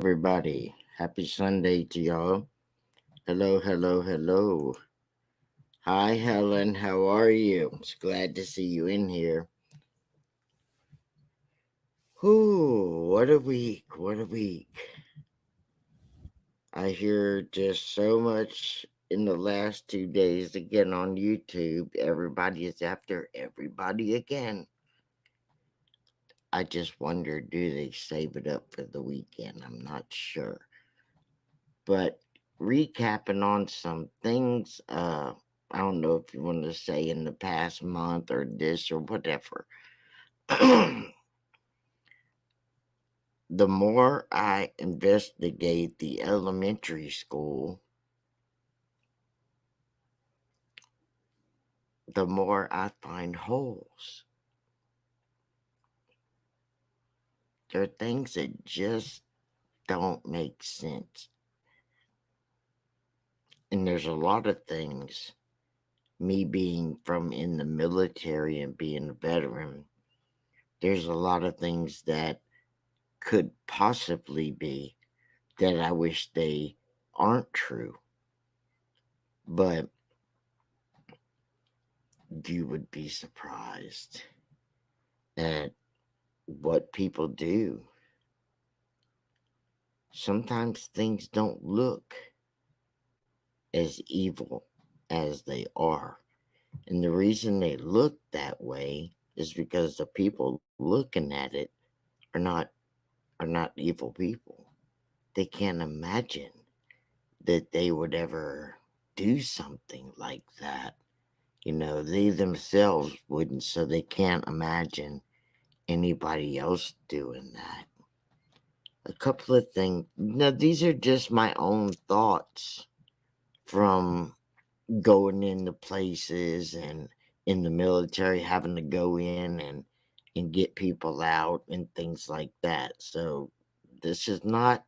everybody. Happy Sunday to y'all. Hello, hello, hello. Hi, Helen. How are you? It's glad to see you in here. Whew, what a week. What a week. I hear just so much in the last 2 days again on YouTube. Everybody is after everybody again. I just wonder, do they save it up for the weekend? I'm not sure. But recapping on some things, I don't know if you want to say in the past month or this or whatever. The more I investigate the elementary school, the more I find holes. There are things that just don't make sense. And there's a lot of things, me being from in the military and being a veteran, there's a lot of things that could possibly be that I wish they aren't true. But you would be surprised at what people do. Sometimes things don't look as evil as they are. And the reason they look that way is because the people looking at it are not are not evil people. They can't imagine that they would ever do something like that. They themselves wouldn't, so they can't imagine anybody else doing that. A couple of things. Now, these are just my own thoughts from going into places and in the military, having to go in and get people out and things like that. So, this is not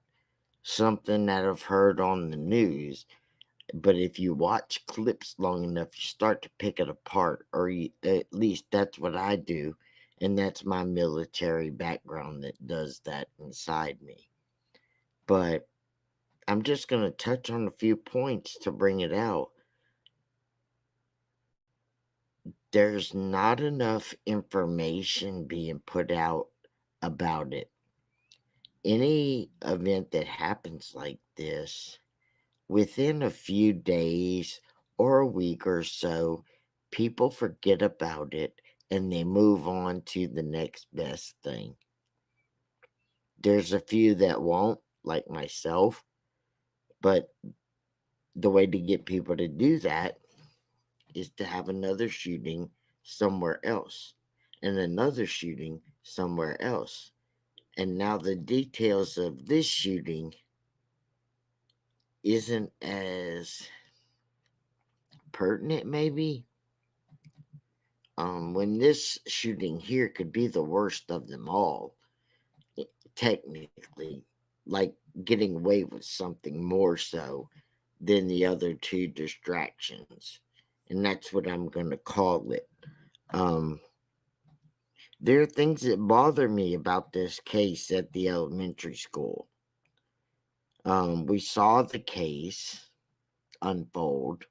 something that I've heard on the news. But if you watch clips long enough, you start to pick it apart, or at least that's what I do. And that's my military background that does that inside me. But I'm just going to touch on a few points to bring it out. There's not enough information being put out about it. Any event that happens like this, within a few days or a week or so, people forget about it and they move on to the next best thing. There's a few that won't, like myself, but the way to get people to do that is to have another shooting somewhere else and another shooting somewhere else. And now the details of this shooting isn't as pertinent, maybe. When this shooting here could be the worst of them all, technically, like getting away with something more so than the other two distractions. And that's what I'm going to call it. Um, there are things that bother me about this case at the elementary school. We saw the case unfold,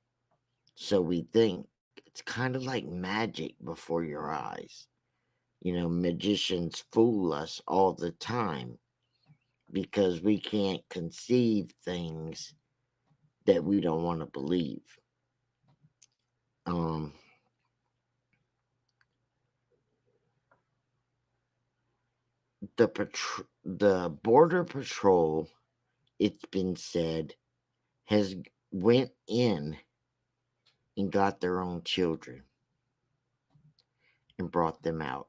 so we think it's kind of like magic before your eyes. Magicians fool us all the time because we can't conceive things that we don't want to believe. Um, the border patrol, it's been said, has went in and got their own children and brought them out.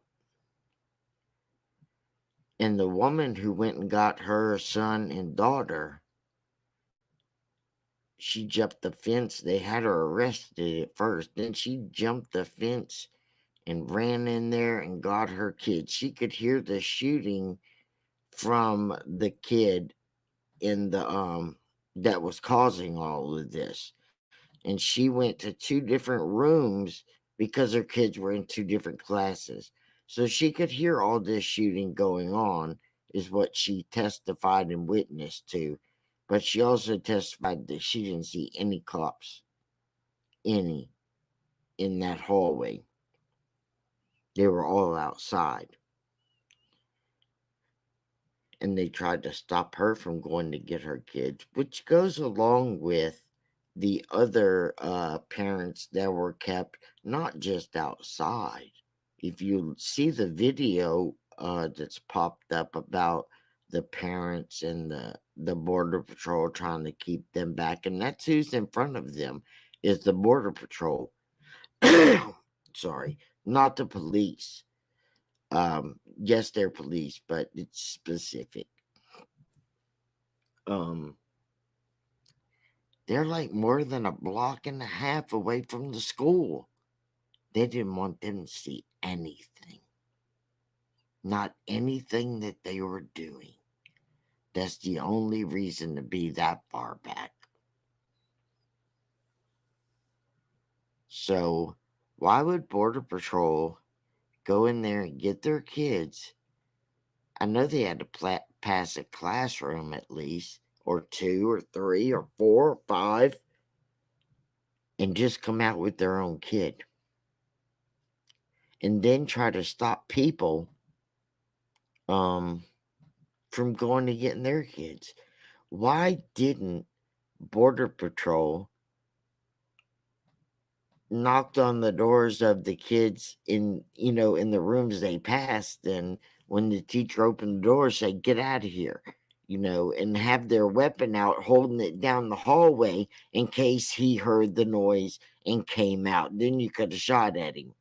And the woman who went and got her son and daughter, she jumped the fence. They had her arrested at first. Then she jumped the fence and ran in there and got her kid. She could hear the shooting from the kid in the that was causing all of this. And she went to two different rooms because her kids were in two different classes. So she could hear all this shooting going on is what she testified and witnessed to. But she also testified that she didn't see any cops, any, in that hallway. They were all outside. And they tried to stop her from going to get her kids, which goes along with the other parents that were kept not just outside. If you see the video that's popped up about the parents and the border patrol trying to keep them back, and that's who's in front of them, is the border patrol. Sorry, not the police. Yes, they're police, but it's specific. They're like more than a block and a half away from the school. They didn't want them to see anything. Not anything that they were doing. That's the only reason to be that far back. So, why would Border Patrol go in there and get their kids? I know they had to pass a classroom at least, or 2 or 3 or 4 or 5, and just come out with their own kid. And then try to stop people from going to getting their kids. Why didn't Border Patrol knocked on the doors of the kids in the rooms they passed, and when the teacher opened the door, say, "Get out of here," and have their weapon out, holding it down the hallway in case he heard the noise and came out? Then you could have shot at him.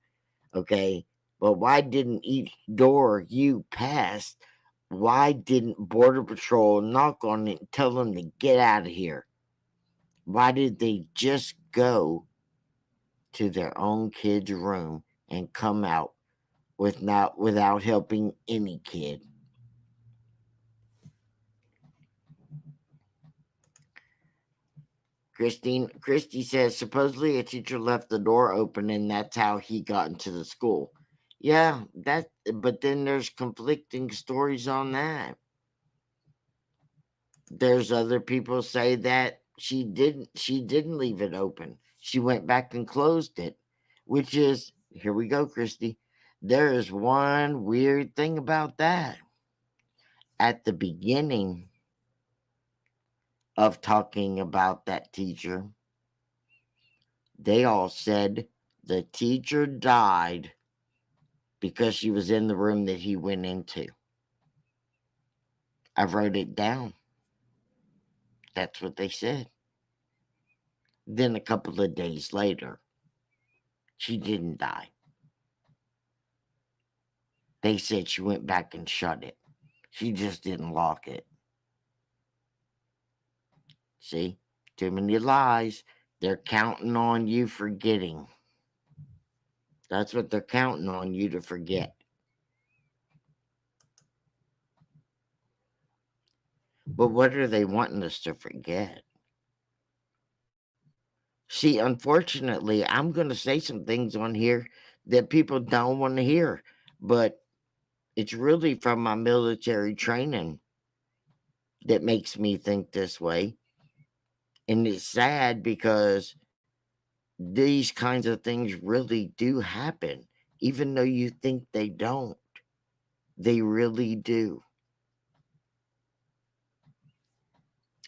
Okay. But why didn't each door you passed, why didn't Border Patrol knock on it and tell them to get out of here? Why did they just go to their own kid's room and come out without helping any kid? Christy says supposedly a teacher left the door open and that's how he got into the school. Yeah, but then there's conflicting stories on that. There's other people say that she didn't leave it open. She went back and closed it, which is, here we go, Christy. There is one weird thing about that. At the beginning of talking about that teacher, they all said the teacher died because she was in the room that he went into. I wrote it down. That's what they said. Then a couple of days later, she didn't die. They said she went back and shut it. She just didn't lock it. See? Too many lies. They're counting on you forgetting. That's what they're counting on you to forget. But what are they wanting us to forget? See, unfortunately, I'm going to say some things on here that people don't want to hear, but it's really from my military training that makes me think this way. And it's sad because these kinds of things really do happen, even though you think they don't. They really do.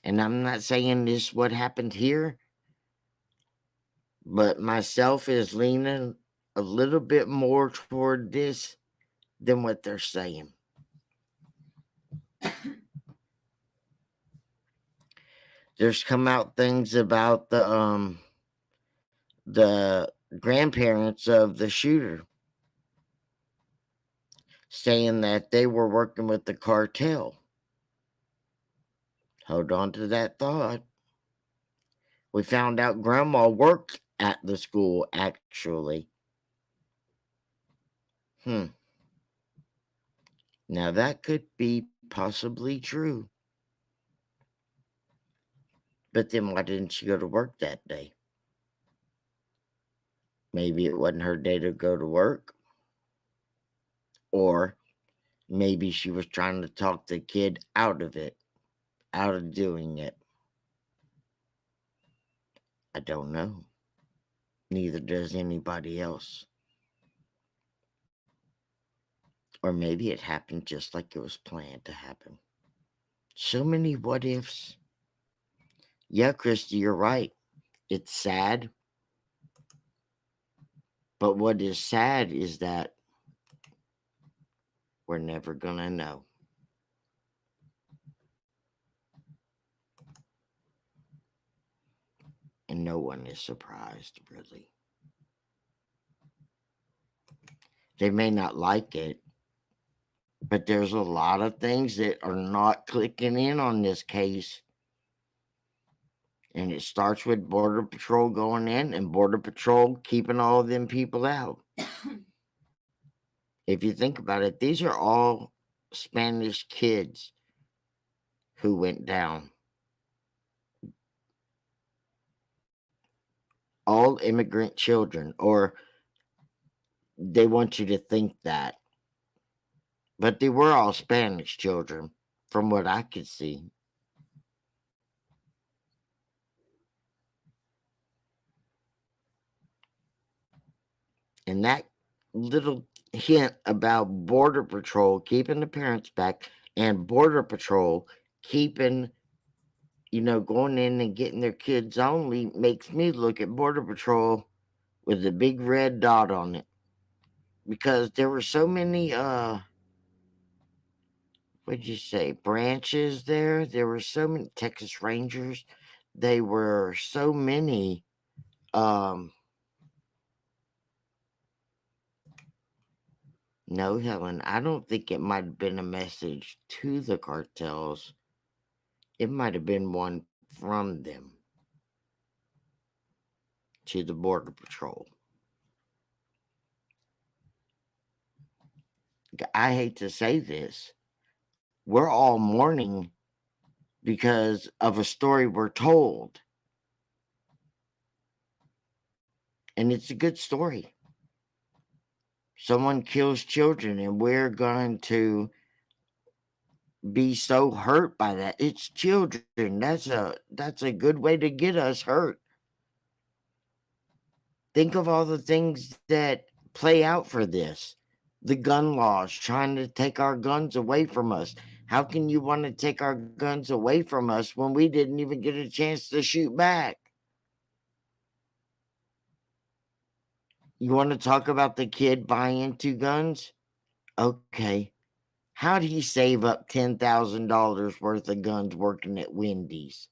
And I'm not saying this is what happened here, but myself is leaning a little bit more toward this than what they're saying. There's come out things about the grandparents of the shooter saying that they were working with the cartel. Hold on to that thought. We found out grandma worked at the school, actually. Now that could be possibly true. But then why didn't she go to work that day? Maybe it wasn't her day to go to work. Or Maybe she was trying to talk the kid out of it, out of doing it. I don't know. Neither does anybody else. Or maybe it happened just like it was planned to happen. So many what ifs. Yeah, Christy, you're right. It's sad. But what is sad is that we're never going to know. And no one is surprised, really. They may not like it, but there's a lot of things that are not clicking in on this case. And it starts with Border Patrol going in and Border Patrol keeping all of them people out. If you think about it, these are all Spanish kids who went down. All immigrant children, or they want you to think that. But they were all Spanish children, from what I could see. And that little hint about Border Patrol keeping the parents back and Border Patrol keeping, going in and getting their kids only makes me look at Border Patrol with a big red dot on it. Because there were so many, what'd you say, branches there? There were so many Texas Rangers. They were so many, no, Helen, I don't think it might have been a message to the cartels. It might have been one from them to the Border Patrol. I hate to say this. We're all mourning because of a story we're told. And it's a good story. Someone kills children, and we're going to be so hurt by that. It's children. That's a good way to get us hurt. Think of all the things that play out for this. The gun laws trying to take our guns away from us. How can you want to take our guns away from us when we didn't even get a chance to shoot back? You want to talk about the kid buying 2 guns? Okay. How'd he save up $10,000 worth of guns working at Wendy's?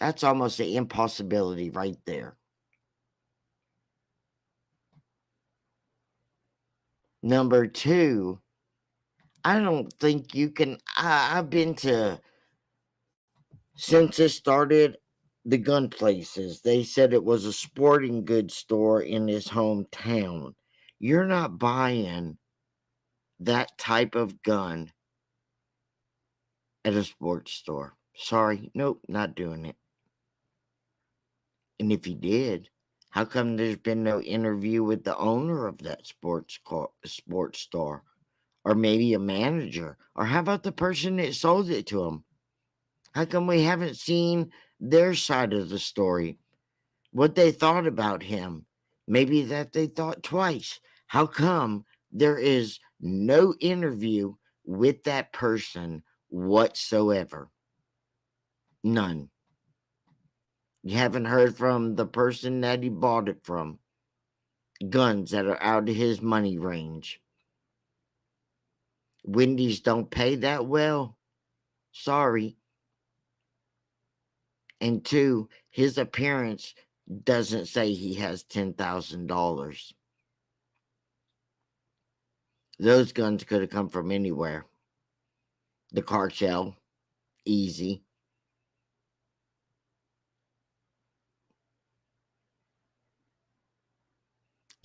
That's almost an impossibility right there. Number 2, I don't think you can. I've been to, since it started, the gun places. They said it was a sporting goods store in his hometown. You're not buying that type of gun at a sports store. Sorry, nope, not doing it. And if he did, how come there's been no interview with the owner of that sports store? Or maybe a manager? Or how about the person that sold it to him? How come we haven't seen their side of the story? What they thought about him? Maybe that they thought twice. How come there is no interview with that person whatsoever? None. You haven't heard from the person that he bought it from. Guns that are out of his money range. Wendy's don't pay that well. Sorry. And 2, his appearance doesn't say he has $10,000. Those guns could have come from anywhere. The cartel, easy.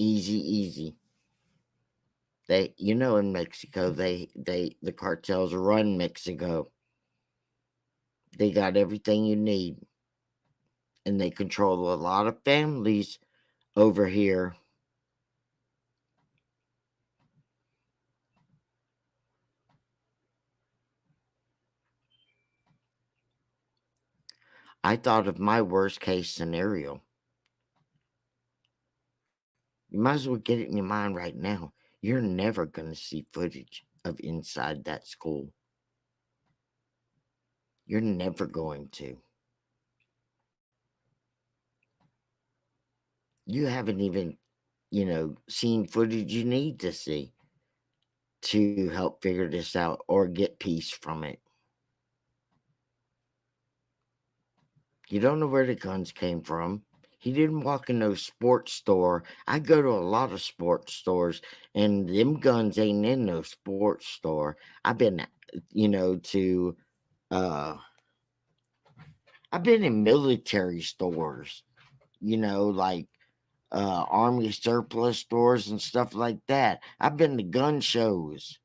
Easy. In Mexico, the cartels run Mexico. They got everything you need. And they control a lot of families over here. I thought of my worst case scenario. You might as well get it in your mind right now. You're never going to see footage of inside that school. You're never going to. You haven't even, seen footage you need to see to help figure this out or get peace from it. You don't know where the guns came from. He didn't walk in no sports store. I go to a lot of sports stores, and them guns ain't in no sports store. I've been, to uh I've been in military stores, like army surplus stores and stuff like that. I've been to gun shows.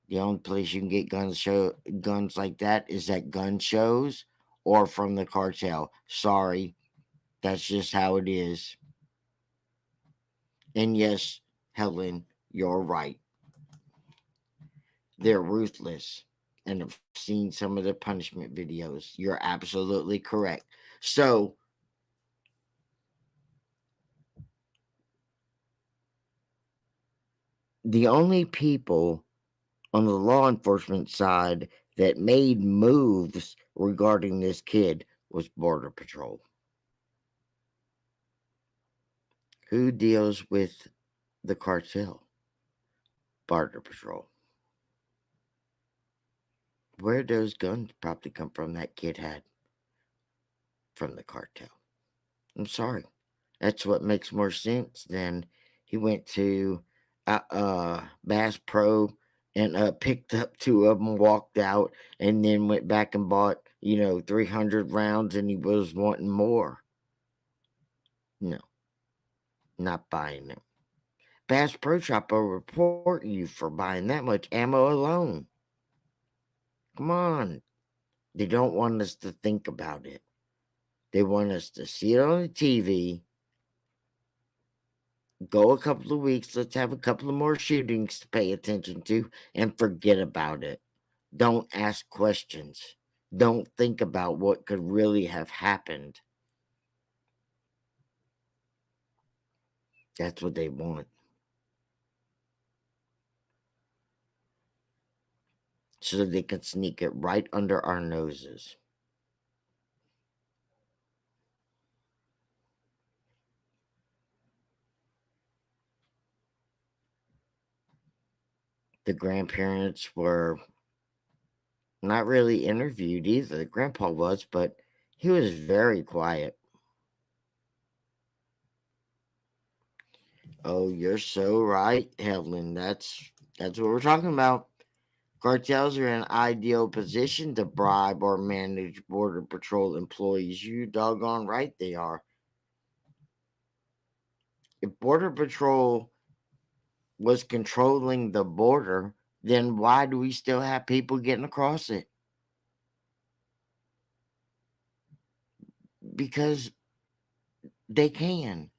The only place you can get guns like that is at gun shows or from the cartel. Sorry, that's just how it is. And yes, Helen, you're right. They're ruthless. And I've seen some of the punishment videos. You're absolutely correct. So, the only people on the law enforcement side that made moves regarding this kid was Border Patrol. Who deals with the cartel? Border Patrol. Where those guns probably come from that kid had? From the cartel. I'm sorry. That's what makes more sense than he went to Bass Pro and picked up two of them, walked out, and then went back and bought 300 rounds, and he was wanting more. No, not buying them. Bass Pro Shop will report you for buying that much ammo alone. Come on. They don't want us to think about it. They want us to see it on the TV, go a couple of weeks, let's have a couple of more shootings to pay attention to, and forget about it. Don't ask questions. Don't think about what could really have happened. That's what they want. So that they can sneak it right under our noses. The grandparents were not really interviewed either. The grandpa was, but he was very quiet. Oh, you're so right, Helen. That's what we're talking about. Cartels are in an ideal position to bribe or manage Border Patrol employees. You doggone right they are. If Border Patrol was controlling the border, then why do we still have people getting across it? Because they can.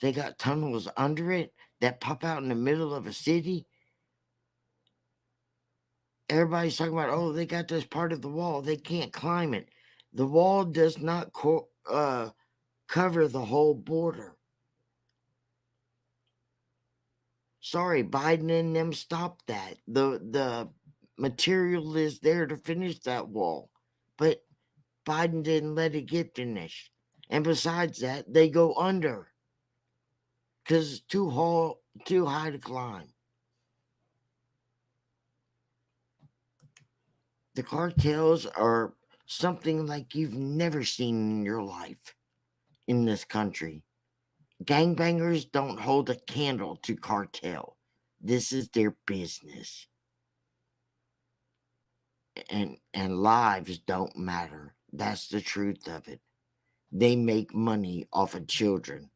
They got tunnels under it that pop out in the middle of a city. Everybody's talking about, oh, they got this part of the wall. They can't climb it. The wall does not cover the whole border. Sorry, Biden and them stopped that. The material is there to finish that wall, but Biden didn't let it get finished. And besides that, they go under because it's too high to climb. The cartels are something like you've never seen in your life in this country. Gangbangers don't hold a candle to cartel. This is their business. And lives don't matter. That's the truth of it. They make money off of children.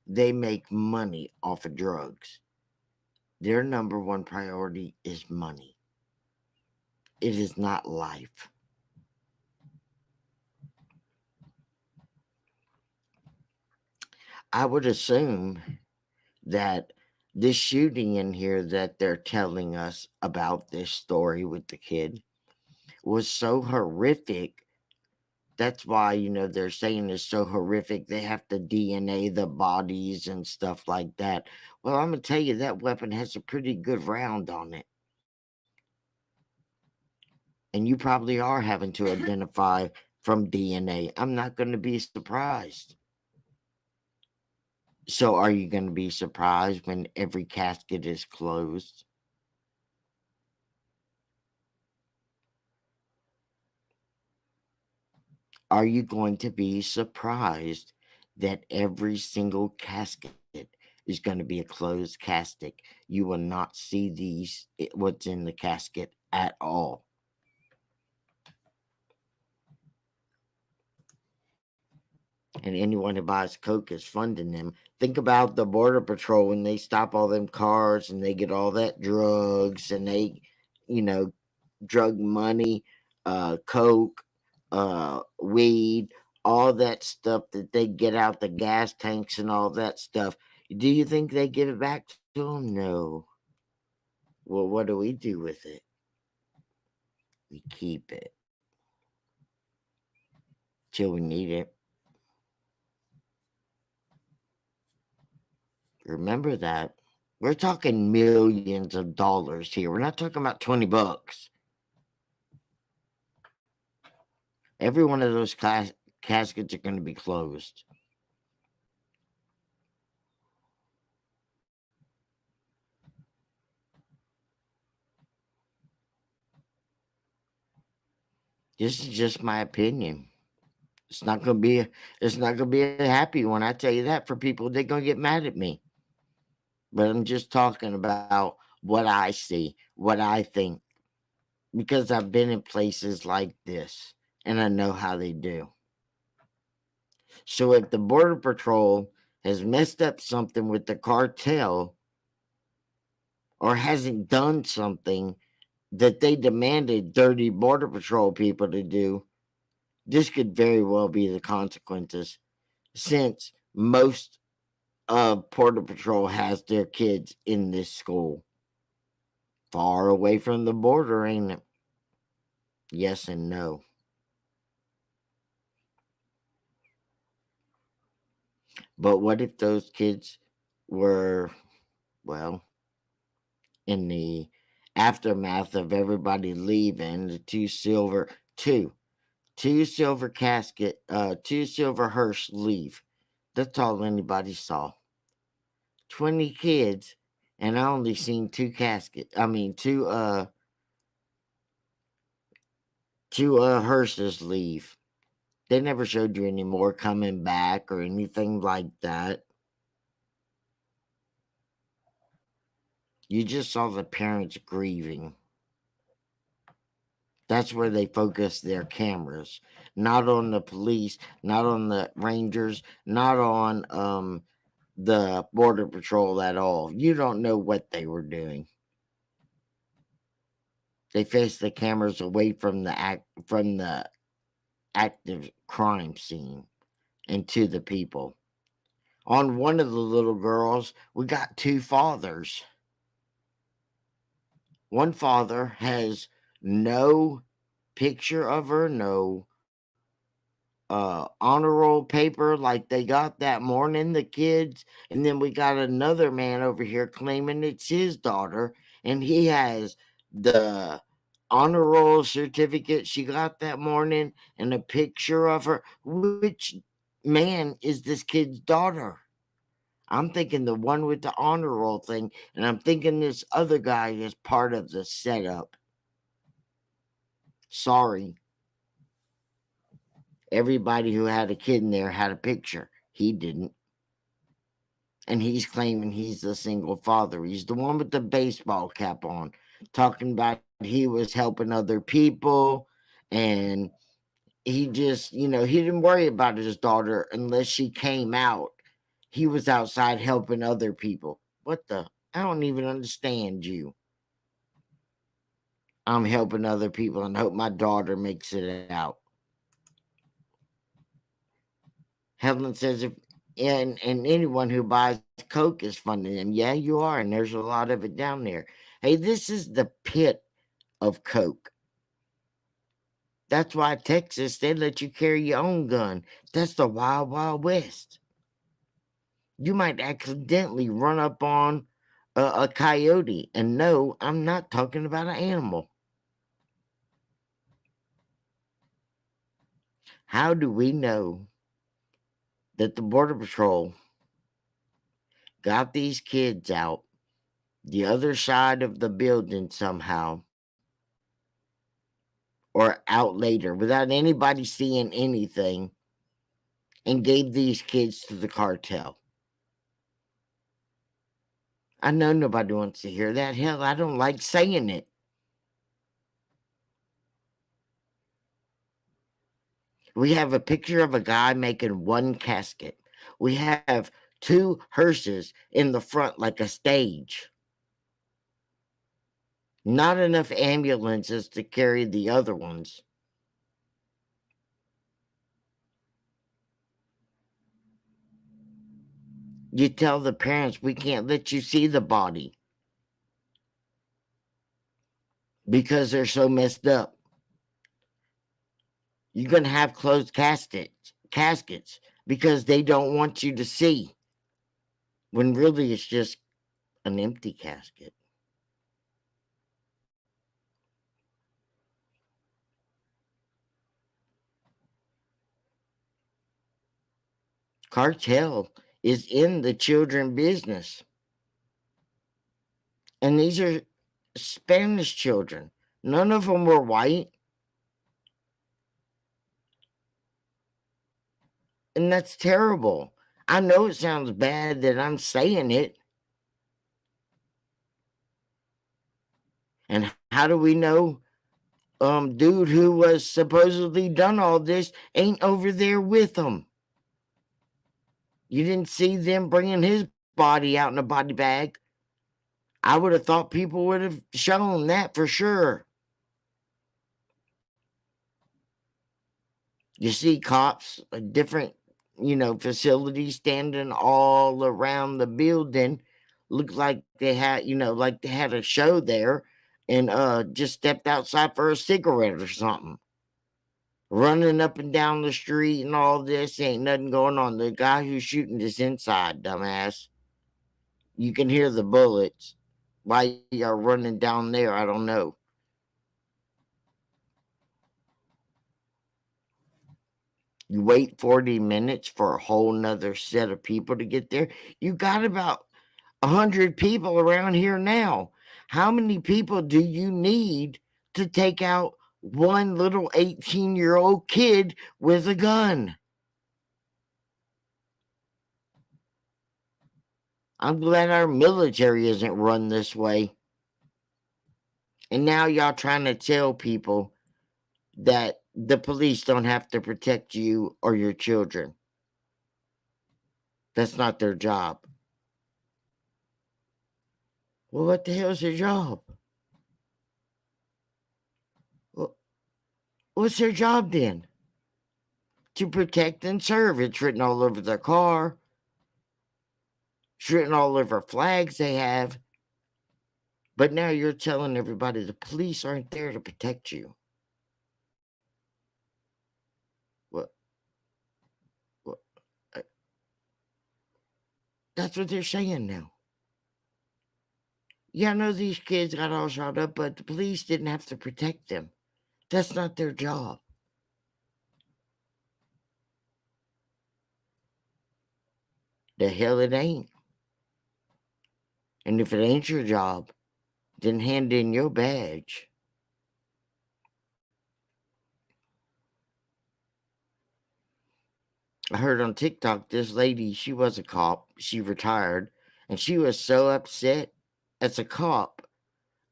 They make money off of drugs. Their number one priority is money. It is not life. I would assume that this shooting in here that they're telling us about, this story with the kid, was so horrific. That's why, they're saying it's so horrific. They have to DNA the bodies and stuff like that. Well, I'm going to tell you that weapon has a pretty good round on it. And you probably are having to identify from DNA. I'm not going to be surprised. So, are you going to be surprised when every casket is closed? Are you going to be surprised that every single casket is going to be a closed casket? You will not see what's in the casket at all. And anyone who buys Coke is funding them. Think about the Border Patrol when they stop all them cars and they get all that drugs and they, you know, drug money, Coke, weed, all that stuff that they get out the gas tanks and all that stuff. Do you think they give it back to them? No. Well, what do we do with it? We keep it till we need it. Remember that. We're talking millions of dollars here. We're not talking about $20. Every one of those caskets are going to be closed. This is just my opinion. It's not gonna be a happy one. I tell you that. For people, they're gonna get mad at me. But I'm just talking about what I see, what I think, because I've been in places like this and I know how they do. So if the Border Patrol has messed up something with the cartel or hasn't done something that they demanded dirty Border Patrol people to do, this could very well be the consequences, since most Border Patrol has their kids in this school. Far away from the border, ain't it? Yes and no. But what if those kids were, well, in the aftermath of everybody leaving, the two silver casket, two silver hearse leave. That's all anybody saw. 20 kids, and I only seen two hearses leave. They never showed you any more coming back or anything like that. You just saw the parents grieving. That's where they focus their cameras, not on the police, not on the rangers, not on the border patrol at all. You don't know what they were doing. They faced the cameras away from the active crime scene and to the people. On one of the little girls, we got two fathers. One father has no picture of her, no honor roll paper like they got that morning, the kids. And then we got another man over here claiming it's his daughter, and he has the honor roll certificate she got that morning and a picture of her. Which man is this kid's daughter? I'm thinking the one with the honor roll thing, and I'm thinking this other guy is part of the setup. Sorry. Everybody who had a kid in there had a picture. He didn't. And he's claiming he's the single father. He's the one with the baseball cap on, talking about he was helping other people. And he just, he didn't worry about his daughter unless she came out. He was outside helping other people. What the? I don't even understand you. I'm helping other people and hope my daughter makes it out. Helen says if and anyone who buys Coke is funding them. Yeah, you are, and there's a lot of it down there. Hey, this is the pit of Coke. That's why Texas, they let you carry your own gun. That's the wild, wild west. You might accidentally run up on a coyote. And no, I'm not talking about an animal. How do we know that the Border Patrol got these kids out the other side of the building somehow, or out later without anybody seeing anything, and gave these kids to the cartel? I know nobody wants to hear that. Hell, I don't like saying it. We have a picture of a guy making one casket. We have two hearses in the front like a stage. Not enough ambulances to carry the other ones. You tell the parents, we can't let you see the body because they're so messed up. You're going to have closed caskets because they don't want you to see, when really it's just an empty casket. Cartel is in the children business. And these are Spanish children. None of them were white. And that's terrible. I know it sounds bad that I'm saying it. And how do we know dude who was supposedly done all this ain't over there with them? You didn't see them bringing his body out in a body bag. I would have thought people would have shown that for sure. You see cops, different, facilities standing all around the building. Looked like they had, like they had a show there, and just stepped outside for a cigarette or something. Running up and down the street and all this, ain't nothing going on. The guy who's shooting is inside, dumbass. You can hear the bullets. Why you're running down there, I don't know. You wait 40 minutes for a whole nother set of people to get there. You got about 100 people around here now. How many people do you need to take out one little 18-year-old kid with a gun? I'm glad our military isn't run this way. And now y'all trying to tell people that the police don't have to protect you or your children. That's not their job. Well, what the hell's their job? What's their job then? To protect and serve. It's written all over their car. It's written all over flags they have. But now you're telling everybody the police aren't there to protect you. What? That's what they're saying now. Yeah, I know these kids got all shot up, but the police didn't have to protect them. That's not their job. The hell it ain't. And if it ain't your job, then hand in your badge. I heard on TikTok this lady, she was a cop, she retired, and she was so upset as a cop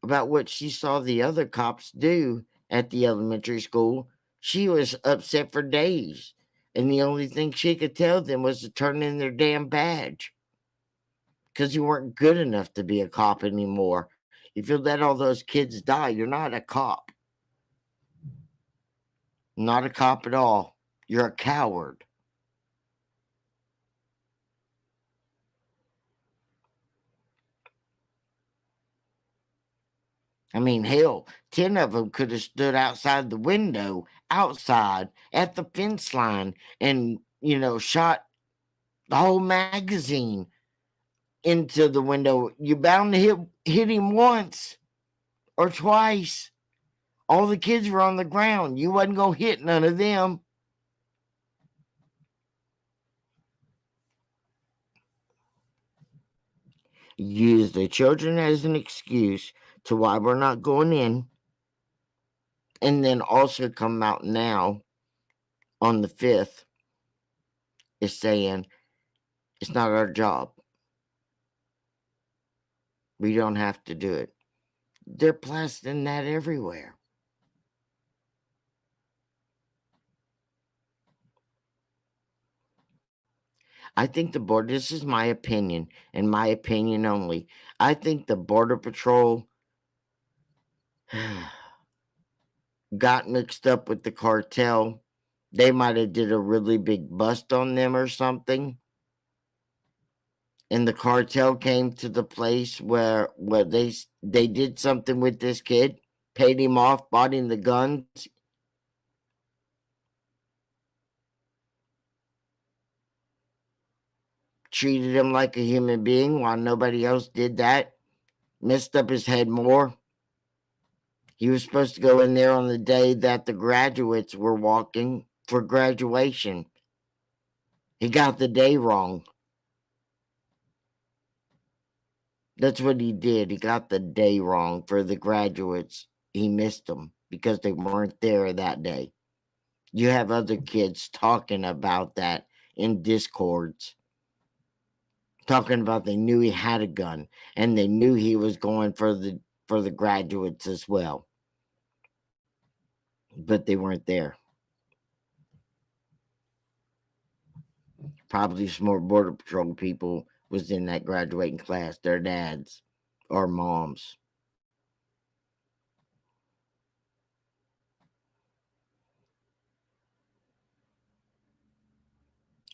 about what she saw the other cops do at the elementary school. She was upset for days. And the only thing she could tell them was to turn in their damn badge. Because you weren't good enough to be a cop anymore. If you let all those kids die, you're not a cop. Not a cop at all. You're a coward. I mean, hell, 10 of them could have stood outside the window, outside at the fence line, and, shot the whole magazine into the window. You're bound to hit him once or twice. All the kids were on the ground. You wasn't going to hit none of them. Use the children as an excuse to why we're not going in. And then also come out now on the 5th is saying it's not our job. We don't have to do it. They're plastering that everywhere. I think this is my opinion, and my opinion only. I think the Border Patrol got mixed up with the cartel. They might have did a really big bust on them or something. And the cartel came to the place where they did something with this kid, paid him off, bought him the guns. Treated him like a human being while nobody else did that. Messed up his head more. He was supposed to go in there on the day that the graduates were walking for graduation. He got the day wrong. That's what he did. He got the day wrong for the graduates. He missed them because they weren't there that day. You have other kids talking about that in discords. Talking about they knew he had a gun and they knew he was going for the graduates as well. But they weren't there. Probably some more Border Patrol people was in that graduating class, their dads or moms.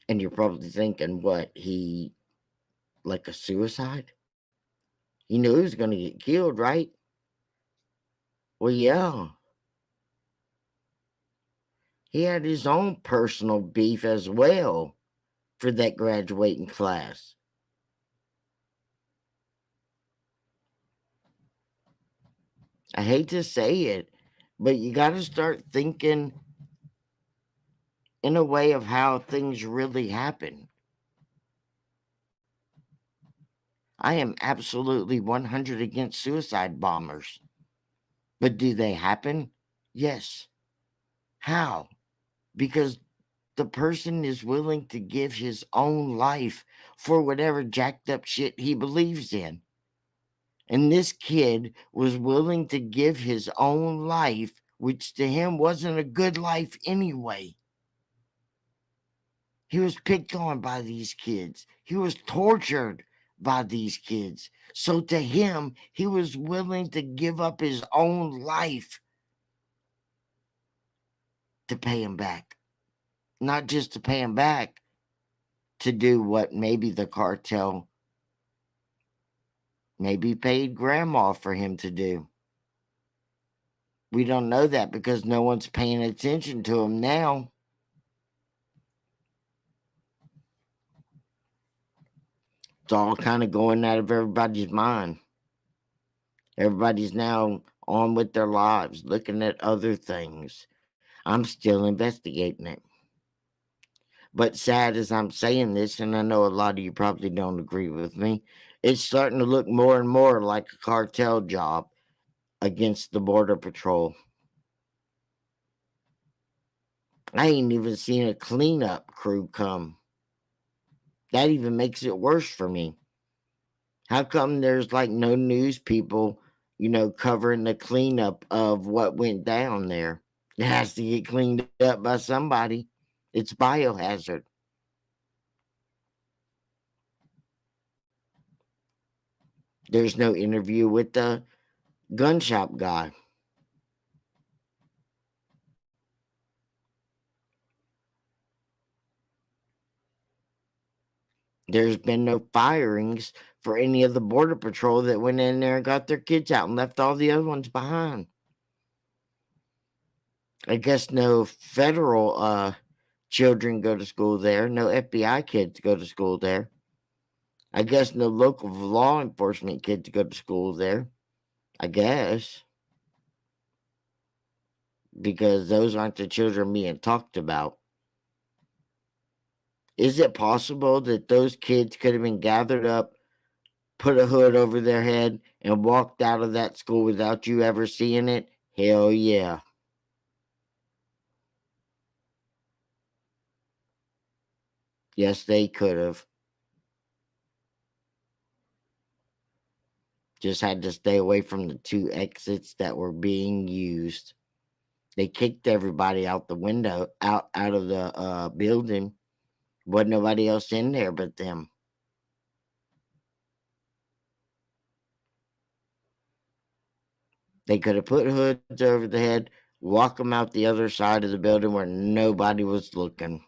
And you're probably thinking, what, he like a suicide? He knew he was going to get killed, right? Well, yeah. He had his own personal beef as well for that graduating class. I hate to say it, but you got to start thinking in a way of how things really happen. I am absolutely 100 against suicide bombers. But do they happen? Yes. How? Because the person is willing to give his own life for whatever jacked up shit he believes in. And this kid was willing to give his own life, which to him wasn't a good life anyway. He was picked on by these kids. He was tortured by these kids. So to him, he was willing to give up his own life to pay him back. Not just to pay him back, to do what maybe the cartel maybe paid grandma for him to do. We don't know that because no one's paying attention to him now. It's all kind of going out of everybody's mind. Everybody's now on with their lives, looking at other things. I'm still investigating it. But sad as I'm saying this, and I know a lot of you probably don't agree with me, it's starting to look more and more like a cartel job against the Border Patrol. I ain't even seen a cleanup crew come. That even makes it worse for me. How come there's like no news people, covering the cleanup of what went down there? It has to get cleaned up by somebody. It's biohazard. There's no interview with the gun shop guy. There's been no firings for any of the border patrol that went in there and got their kids out and left all the other ones behind. I guess no federal children go to school there. No FBI kids go to school there. I guess no local law enforcement kids go to school there. I guess. Because those aren't the children being talked about. Is it possible that those kids could have been gathered up, put a hood over their head, and walked out of that school without you ever seeing it? Hell yeah. Yes, they could have. Just had to stay away from the 2 exits that were being used. They kicked everybody out the window, out of the building. Wasn't nobody else in there but them. They could have put hoods over the head, walk them out the other side of the building where nobody was looking.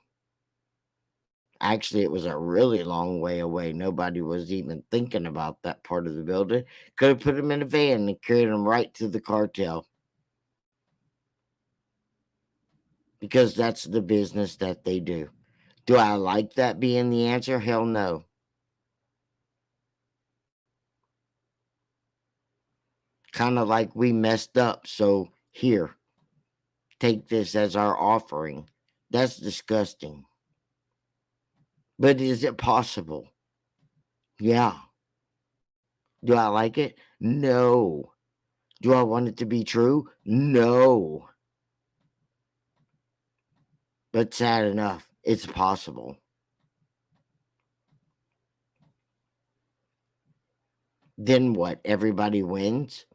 Actually, it was a really long way away. Nobody was even thinking about that part of the building. Could have put them in a van and carried them right to the cartel. Because that's the business that they do. Do I like that being the answer? Hell no. Kind of like we messed up, so here, take this as our offering. That's disgusting. But is it possible? Yeah. Do I like it? No. Do I want it to be true? No. But sad enough, it's possible. Then what? Everybody wins?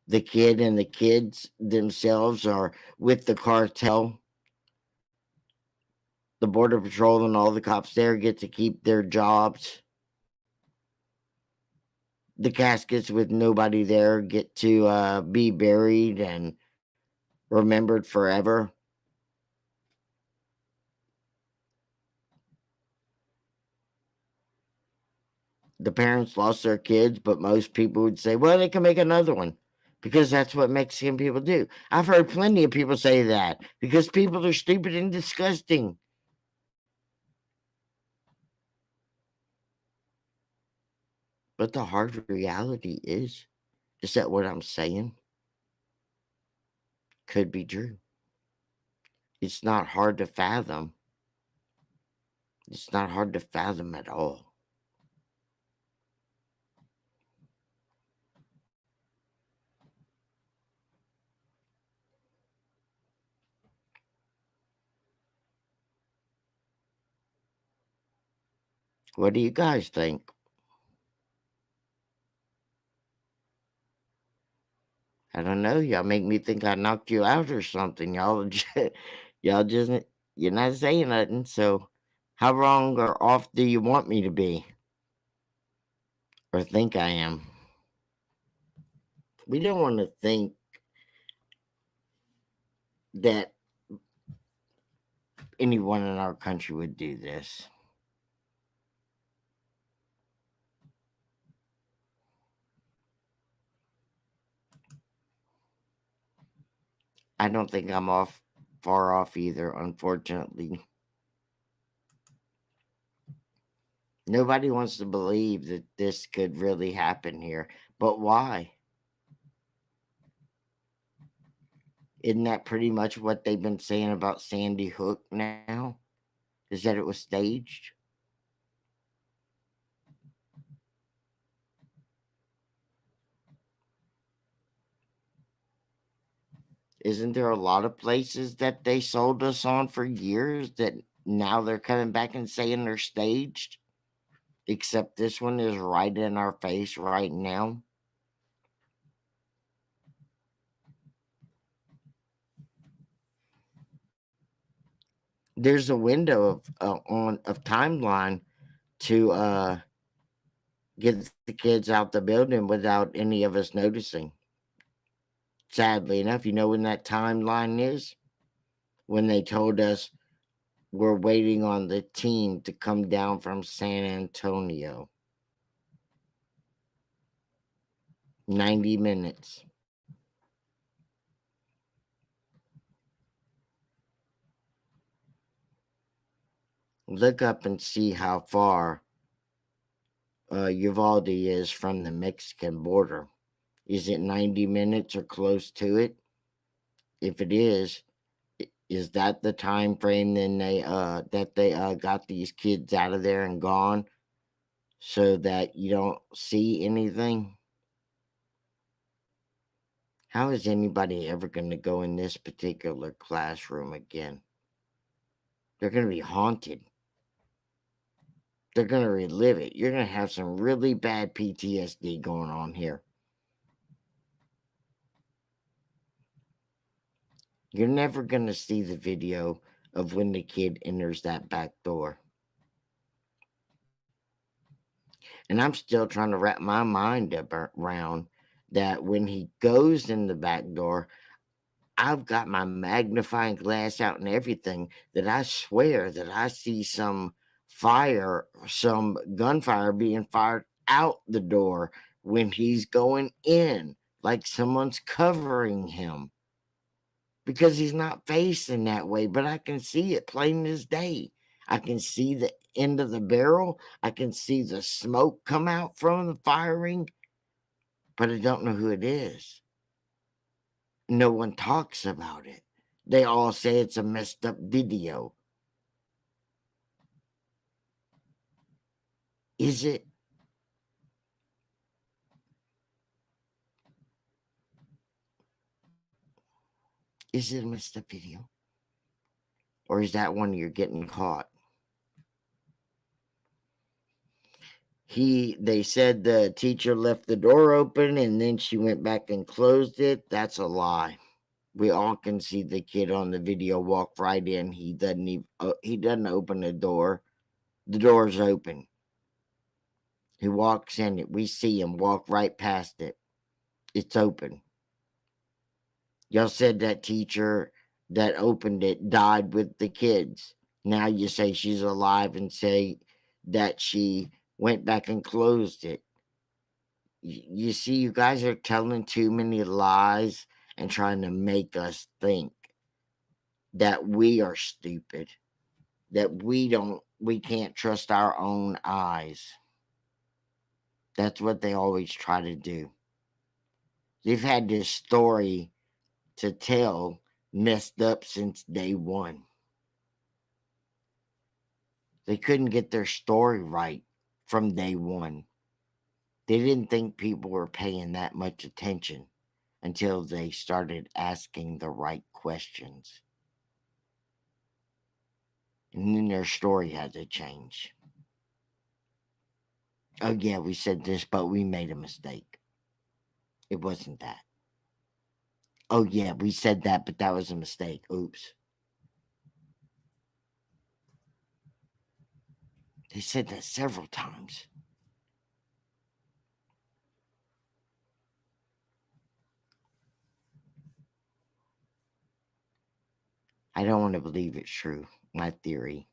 The kid and the kids themselves are with the cartel. The border patrol and all the cops there get to keep their jobs. The caskets with nobody there get to be buried and remembered forever. The parents lost their kids, but most people would say, well, they can make another one because that's what Mexican people do. I've heard plenty of people say that because people are stupid and disgusting. But the hard reality is that what I'm saying could be true. It's not hard to fathom. It's not hard to fathom at all. What do you guys think? I don't know. Y'all make me think I knocked you out or something. Y'all just, you're not saying nothing. So, how wrong or off do you want me to be or think I am? We don't want to think that anyone in our country would do this. I don't think I'm far off either, unfortunately. Nobody wants to believe that this could really happen here. But why? Isn't that pretty much what they've been saying about Sandy Hook now? Is that it was staged? Isn't there a lot of places that they sold us on for years that now they're coming back and saying they're staged? Except this one is right in our face right now. There's a window of timeline to get the kids out the building without any of us noticing. Sadly enough, you know when that timeline is? When they told us We're waiting on the team to come down from San Antonio. 90 minutes. Look up and see how far Uvalde is from the Mexican border. Is it 90 minutes or close to it? If it is that the time frame then they got these kids out of there and gone so that you don't see anything? How is anybody ever going to go in this particular classroom again? They're going to be haunted. They're going to relive it. You're going to have some really bad PTSD going on here. You're never going to see the video of when the kid enters that back door. And I'm still trying to wrap my mind around that when he goes in the back door, I've got my magnifying glass out and everything, that I swear that I see some gunfire being fired out the door when he's going in, like someone's covering him, because he's not facing that way, but I can see it plain as day. I can see the end of the barrel. I can see the smoke come out from the firing, but I don't know who it is. No one talks about it. They all say it's a messed up video. Is it? Is it a messed up video? Or is that one you're getting caught? They said the teacher left the door open and then she went back and closed it. That's a lie. We all can see the kid on the video walk right in. He doesn't open the door. The door's open. He walks in it. We see him walk right past it. It's open. Y'all said that teacher that opened it died with the kids. Now you say she's alive and say that she went back and closed it. You see, you guys are telling too many lies and trying to make us think that we are stupid, that we can't trust our own eyes. That's what they always try to do. They've had this story to tell messed up since day one. They couldn't get their story right from day one. They didn't think people were paying that much attention until they started asking the right questions. And then their story had to change. Oh, yeah, we said this, but we made a mistake. It wasn't that. Oh, yeah, we said that, but that was a mistake. Oops. They said that several times. I don't want to believe it's true, my theory.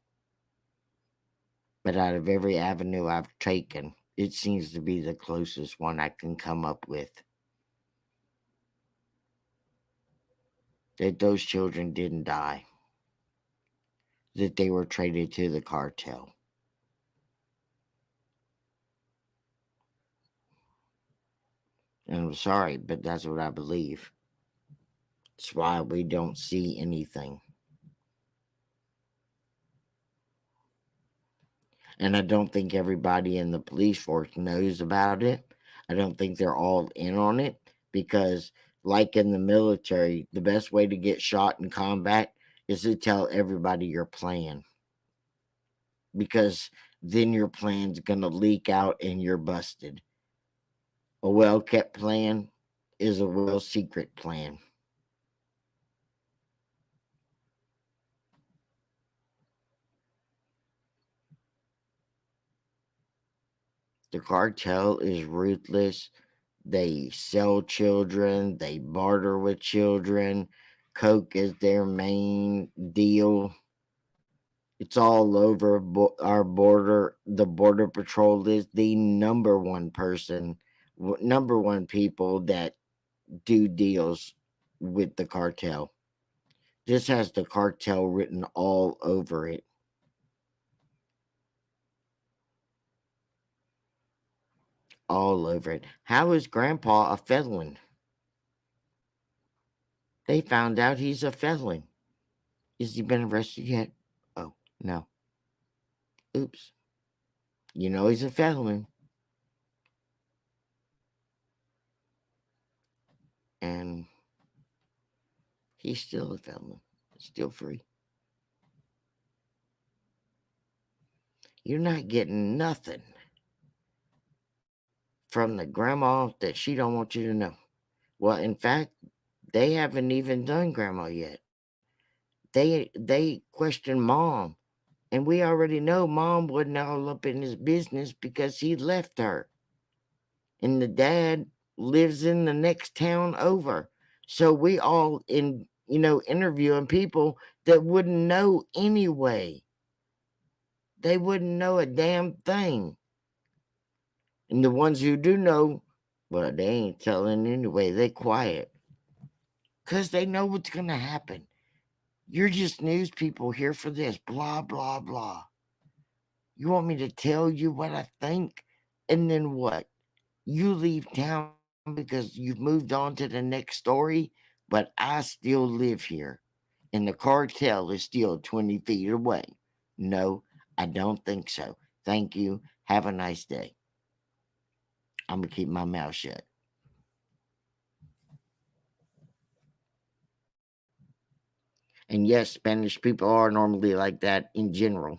But out of every avenue I've taken, it seems to be the closest one I can come up with. That those children didn't die. That they were traded to the cartel. And I'm sorry, but that's what I believe. That's why we don't see anything. And I don't think everybody in the police force knows about it. I don't think they're all in on it because, like in the military, the best way to get shot in combat is to tell everybody your plan. Because then your plan's going to leak out and you're busted. A well kept plan is a well secret plan. The cartel is ruthless. They sell children, they barter with children. Coke is their main deal. It's all over our border. The border patrol is the number one person, number one people that do deals with the cartel. This has the cartel written all over it. All over it. How is Grandpa a felon? They found out he's a felon. Has he been arrested yet? Oh, no. Oops. You know he's a felon. And he's still a felon. Still free. You're not getting nothing from the grandma that she don't want you to know. Well, in fact, they haven't even done grandma yet. They question mom, and we already know mom wasn't all up in his business because he left her. And the dad lives in the next town over. So we all interviewing people that wouldn't know anyway. They wouldn't know a damn thing. And the ones who do know, well, they ain't telling anyway. They quiet. Because they know what's going to happen. You're just news people here for this. Blah, blah, blah. You want me to tell you what I think? And then what? You leave town because you've moved on to the next story, but I still live here. And the cartel is still 20 feet away. No, I don't think so. Thank you. Have a nice day. I'm going to keep my mouth shut. And yes, Spanish people are normally like that in general.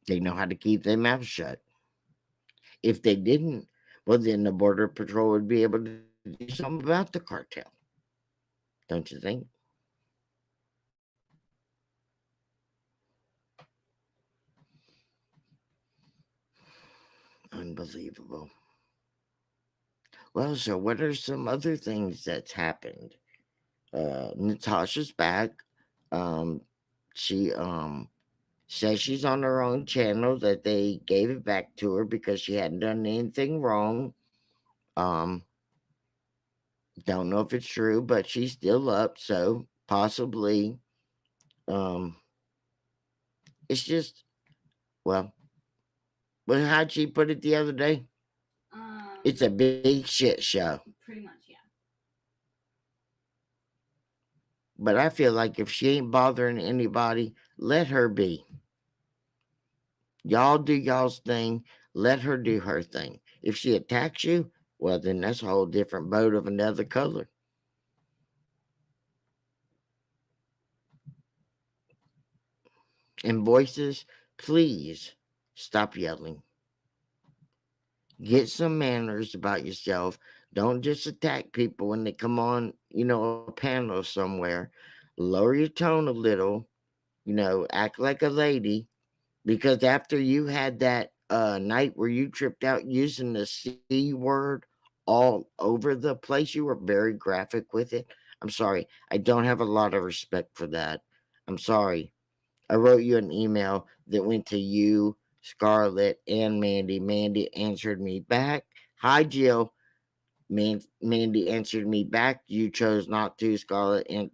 They know how to keep their mouth shut. If they didn't, well, then the Border Patrol would be able to do something about the cartel. Don't you think? Unbelievable. Well, so what are some other things that's happened? Natasha's back. Um, she says she's on her own channel, that they gave it back to her because she hadn't done anything wrong. Um, don't know if it's true, but she's still up, so possibly. Um, it's just, well, how'd she put it the other day? It's a big shit show. Pretty much, yeah. But I feel like if she ain't bothering anybody, let her be. Y'all do y'all's thing. Let her do her thing. If she attacks you, well, then that's a whole different boat of another color. And voices, please stop yelling. Get some manners about yourself. Don't just attack people when they come on, a panel somewhere. Lower your tone a little, act like a lady. Because after you had that night where you tripped out using the C word all over the place, you were very graphic with it. I'm sorry. I don't have a lot of respect for that. I'm sorry. I wrote you an email that went to you, Scarlett, and Mandy. Mandy answered me back. Hi, Jill. Mandy answered me back. You chose not to, Scarlett, and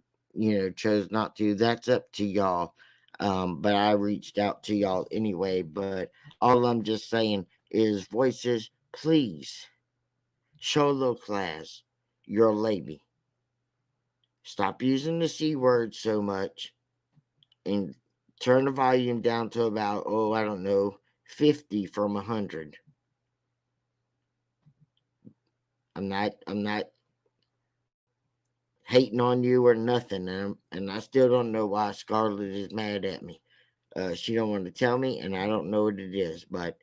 chose not to. That's up to y'all. But I reached out to y'all anyway. But all I'm just saying is, voices, please show a little class. You're a lady. Stop using the C word so much and turn the volume down to about, I don't know, 50 from 100. I'm not hating on you or nothing, and I still don't know why Scarlett is mad at me. She don't want to tell me, and I don't know what it is, but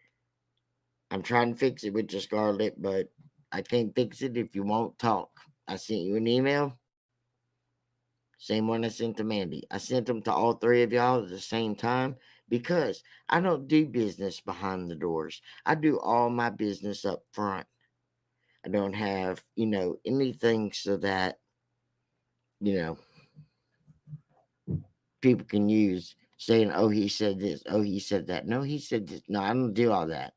I'm trying to fix it with you, Scarlett, but I can't fix it if you won't talk. I sent you an email. Same one I sent to Mandy. I sent them to all three of y'all at the same time because I don't do business behind the doors. I do all my business up front. I don't have, anything so that, you know, people can use saying, "Oh, he said this. Oh, he said that. No, he said this." No, I don't do all that.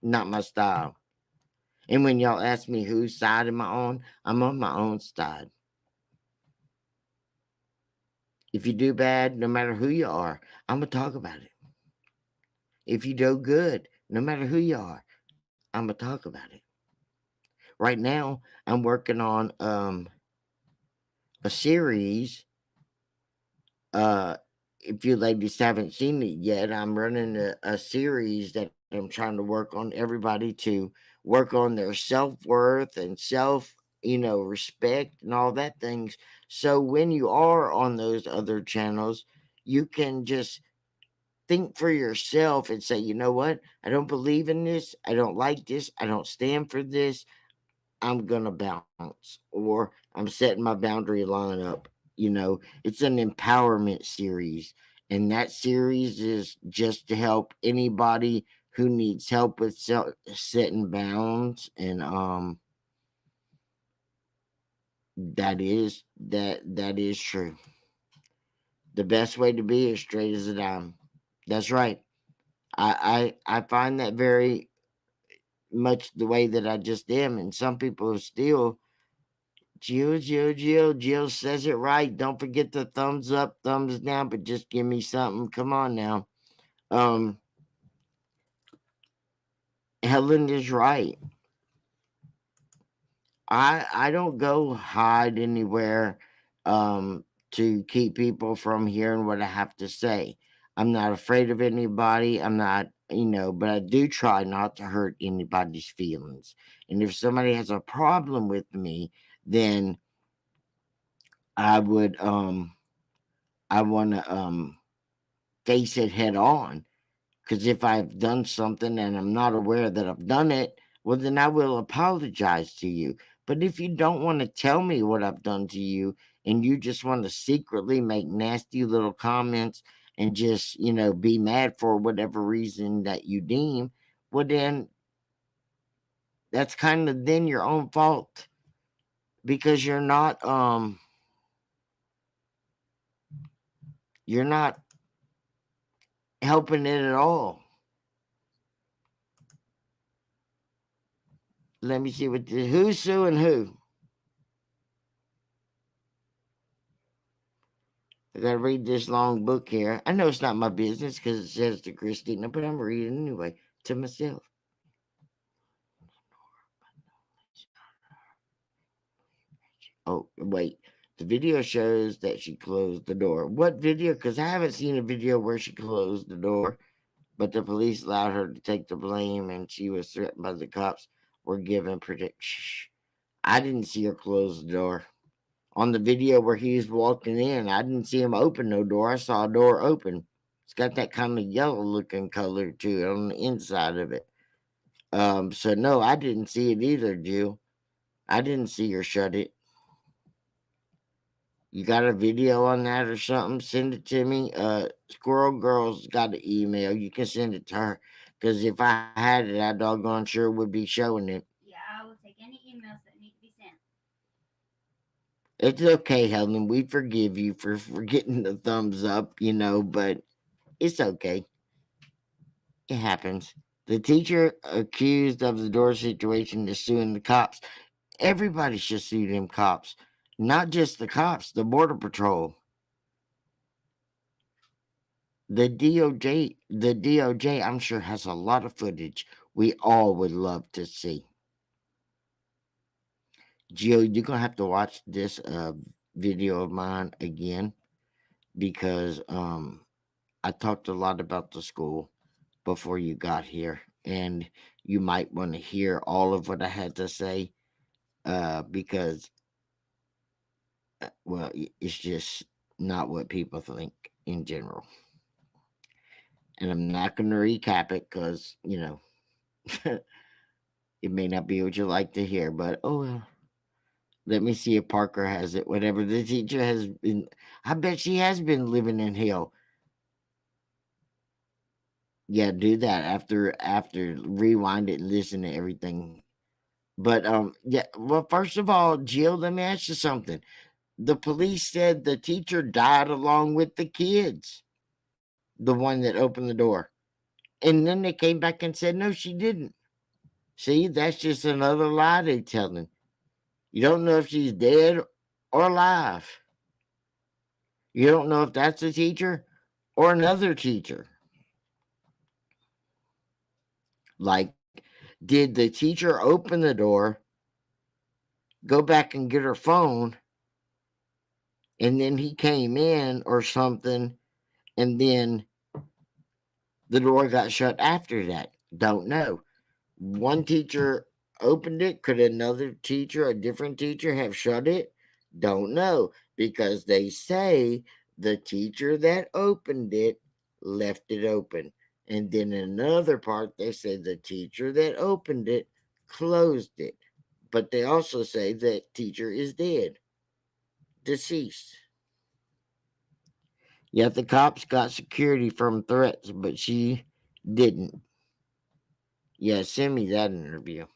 Not my style. And when y'all ask me whose side am I on, I'm on my own side. If you do bad, no matter who you are, I'm gonna talk about it. If you do good, no matter who you are, I'm gonna talk about it. Right now, I'm working on a series. Uh, if you ladies haven't seen it yet, I'm running a series that I'm trying to work on everybody to work on their self-worth and respect and all that things. So when you are on those other channels, you can just think for yourself and say, you know what? I don't believe in this. I don't like this. I don't stand for this. I'm gonna bounce, or I'm setting my boundary line up. It's an empowerment series, and that series is just to help anybody who needs help with setting bounds, and that is true. The best way to be is straight as a dime. That's right. I find that very much the way that I just am, and some people still. Jill says it right. Don't forget the thumbs up, thumbs down, but just give me something. Come on now. Um, Helen is right. I don't go hide anywhere to keep people from hearing what I have to say. I'm not afraid of anybody. I'm not, but I do try not to hurt anybody's feelings. And if somebody has a problem with me, then I would I want to face it head on. Because if I've done something and I'm not aware that I've done it, well, then I will apologize to you. But if you don't want to tell me what I've done to you and you just want to secretly make nasty little comments and just, be mad for whatever reason that you deem, well, then that's kind of then your own fault because you're not helping it at all. Let me see who's suing who. I gotta read this long book here. I know it's not my business because it says to Christina, but I'm reading anyway to myself. Oh, wait. The video shows that she closed the door. What video? Because I haven't seen a video where she closed the door, but the police allowed her to take the blame and she was threatened by the cops. Were given protection. I didn't see her close the door. On the video where he was walking in, I didn't see him open no door. I saw a door open. It's got that kind of yellow looking color to it on the inside of it. So no, I didn't see it either, Jill. I didn't see her shut it. You got a video on that or something? Send it to me. Squirrel Girl's got an email. You can send it to her. Because if I had it, I doggone sure would be showing it. Yeah, I will take any emails that need to be sent. It's okay, Helen. We forgive you for getting the thumbs up, but it's okay. It happens. The teacher accused of the door situation is suing the cops. Everybody should sue them cops. Not just the cops, the Border Patrol. The DOJ, I'm sure, has a lot of footage we all would love to see. Gio, you're gonna have to watch this video of mine again because I talked a lot about the school before you got here, and you might want to hear all of what I had to say because well, it's just not what people think in general. And I'm not going to recap it because it may not be what you like to hear, but oh well. Let me see if Parker has it. Whatever the teacher has been, I bet she has been living in hell. Yeah, do that after rewind it and listen to everything. But yeah, well, first of all, Jill, let me ask you something. The police said the teacher died along with the kids, the one that opened the door. And then they came back and said, no, she didn't. See, that's just another lie they're telling. You don't know if she's dead or alive. You don't know if that's a teacher or another teacher. Like, did the teacher open the door, go back and get her phone, and then he came in or something, and then the door got shut after that? Don't know. One teacher opened it. Could another teacher, a different teacher, have shut it? Don't know, because they say the teacher that opened it left it open. And then another part, they say the teacher that opened it closed it. But they also say that teacher is dead, deceased. Yet the cops got security from threats, but she didn't. Yeah, send me that interview.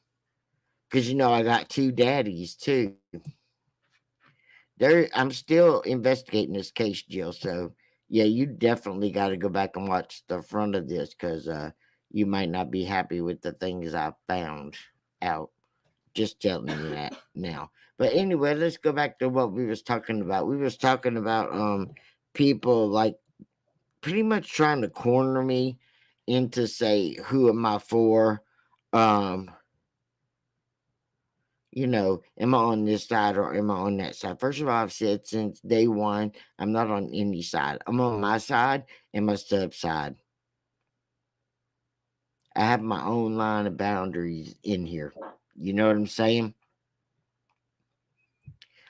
Because I got two daddies too. I'm still investigating this case, Jill. So yeah, you definitely got to go back and watch the front of this, because you might not be happy with the things I found out. Just telling you that now. But anyway, let's go back to what we was talking about. We was talking about people like pretty much trying to corner me into say who am I for? Um am I on this side or am I on that side? First of all, I've said since day one, I'm not on any side. I'm on my side and my sub side. I have my own line of boundaries in here. You know what I'm saying?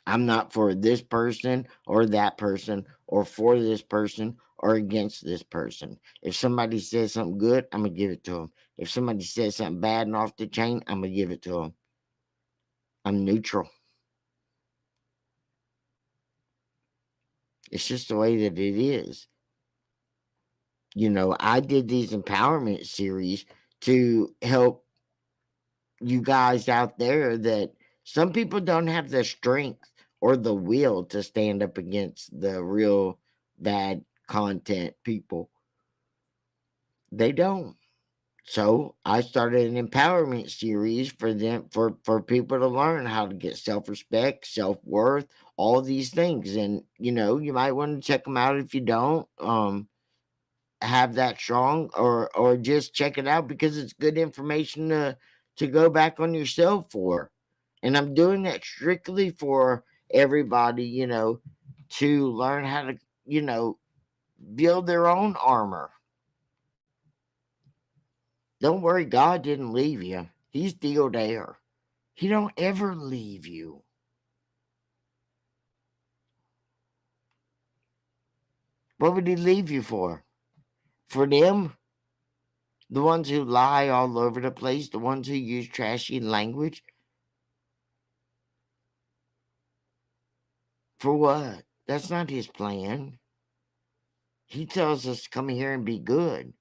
I'm not for this person or that person or for this person or against this person. If somebody says something good, I'm going to give it to them. If somebody says something bad and off the chain, I'm going to give it to them. I'm neutral. It's just the way that it is. I did these empowerment series to help you guys out there that some people don't have the strength or the will to stand up against the real bad content people. They don't. So I started an empowerment series for them for people to learn how to get self-respect, self-worth, all these things. And you might want to check them out if you don't. Have that strong, or just check it out because it's good information to go back on yourself for. And I'm doing that strictly for everybody, to learn how to, build their own armor. Don't worry, God didn't leave you. He's still there. He don't ever leave you. What would he leave you for? For them? The ones who lie all over the place, the ones who use trashy language? For what? That's not his plan. He tells us to come here and be good.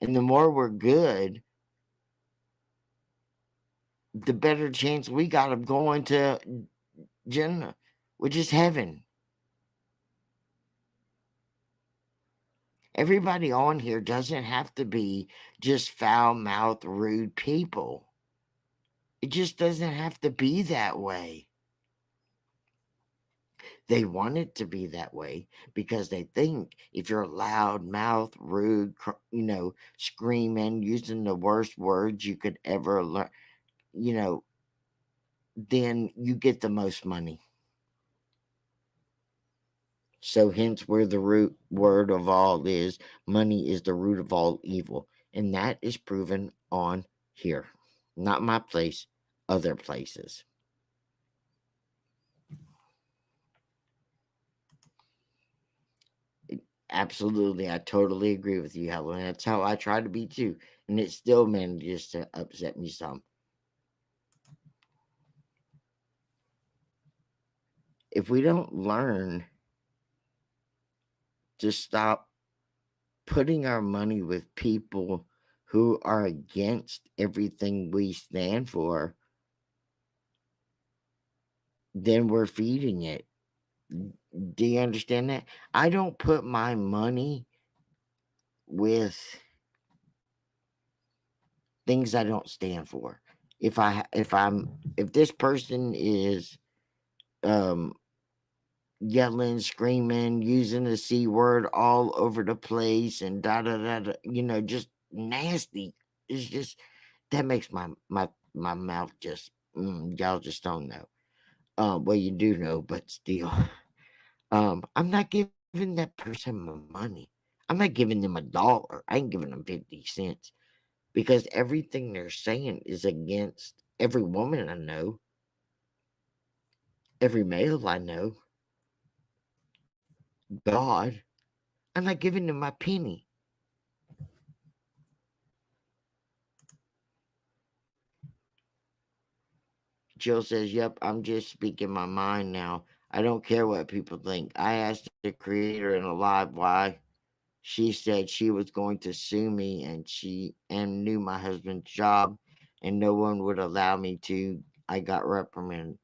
And the more we're good, the better chance we got of going to Jannah, which is heaven. Everybody on here doesn't have to be just foul-mouthed, rude people. It just doesn't have to be that way. They want it to be that way because they think if you're loud mouth, rude, screaming, using the worst words you could ever learn, then you get the most money. So hence where the root word of all is, money is the root of all evil. And that is proven on here. Not my place, other places. Absolutely, I totally agree with you, Helen. That's how I try to be too. And it still manages to upset me some. If we don't learn to stop putting our money with people who are against everything we stand for, then we're feeding it. Do you understand that? I don't put my money with things I don't stand for. If this person is um yelling, screaming, using the C word all over the place and da da da da, just nasty. It's just that makes my mouth just y'all just don't know. Well you do know, but still. I'm not giving that person my money. I'm not giving them $1. I ain't giving them 50 cents because everything they're saying is against every woman I know, every male I know, God. I'm not giving them my penny. Jill says, "Yep, I'm just speaking my mind now. I don't care what people think. I asked the creator in a live why. She said she was going to sue me and knew my husband's job and no one would allow me to. I got reprimanded.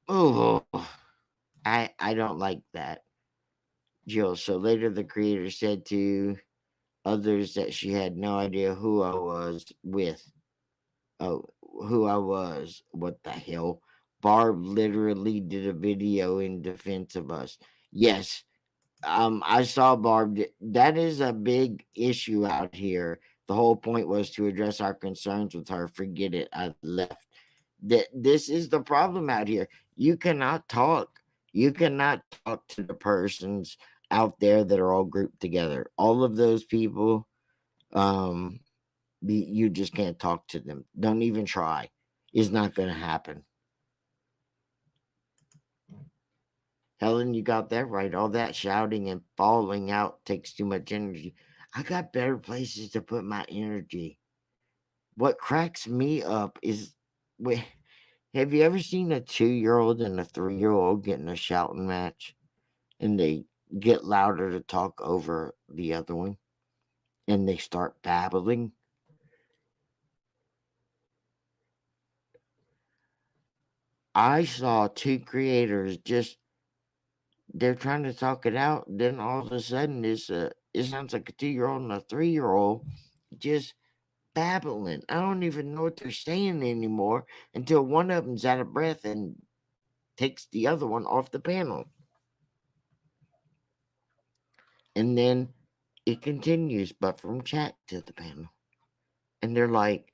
Oh, I don't like that, Jill. So later the creator said to others that she had no idea who I was with. Oh, who I was. What the hell? Barb literally did a video in defense of us. Yes, I saw Barb. That is a big issue out here. The whole point was to address our concerns with her. Forget it. I left. That this is the problem out here. You cannot talk. You cannot talk to the persons out there that are all grouped together. All of those people, um, you just can't talk to them. Don't even try. It's not going to happen. Helen, you got that right. All that shouting and falling out takes too much energy. I got better places to put my energy. What cracks me up is, wait, have you ever seen a 2-year-old and a 3-year-old get in a shouting match and they get louder to talk over the other one and they start babbling? I saw two creators just they're trying to talk it out. Then all of a sudden, it sounds like a 2-year-old and a 3-year-old just babbling. I don't even know what they're saying anymore until one of them's out of breath and takes the other one off the panel. And then it continues, but from chat to the panel. And they're like,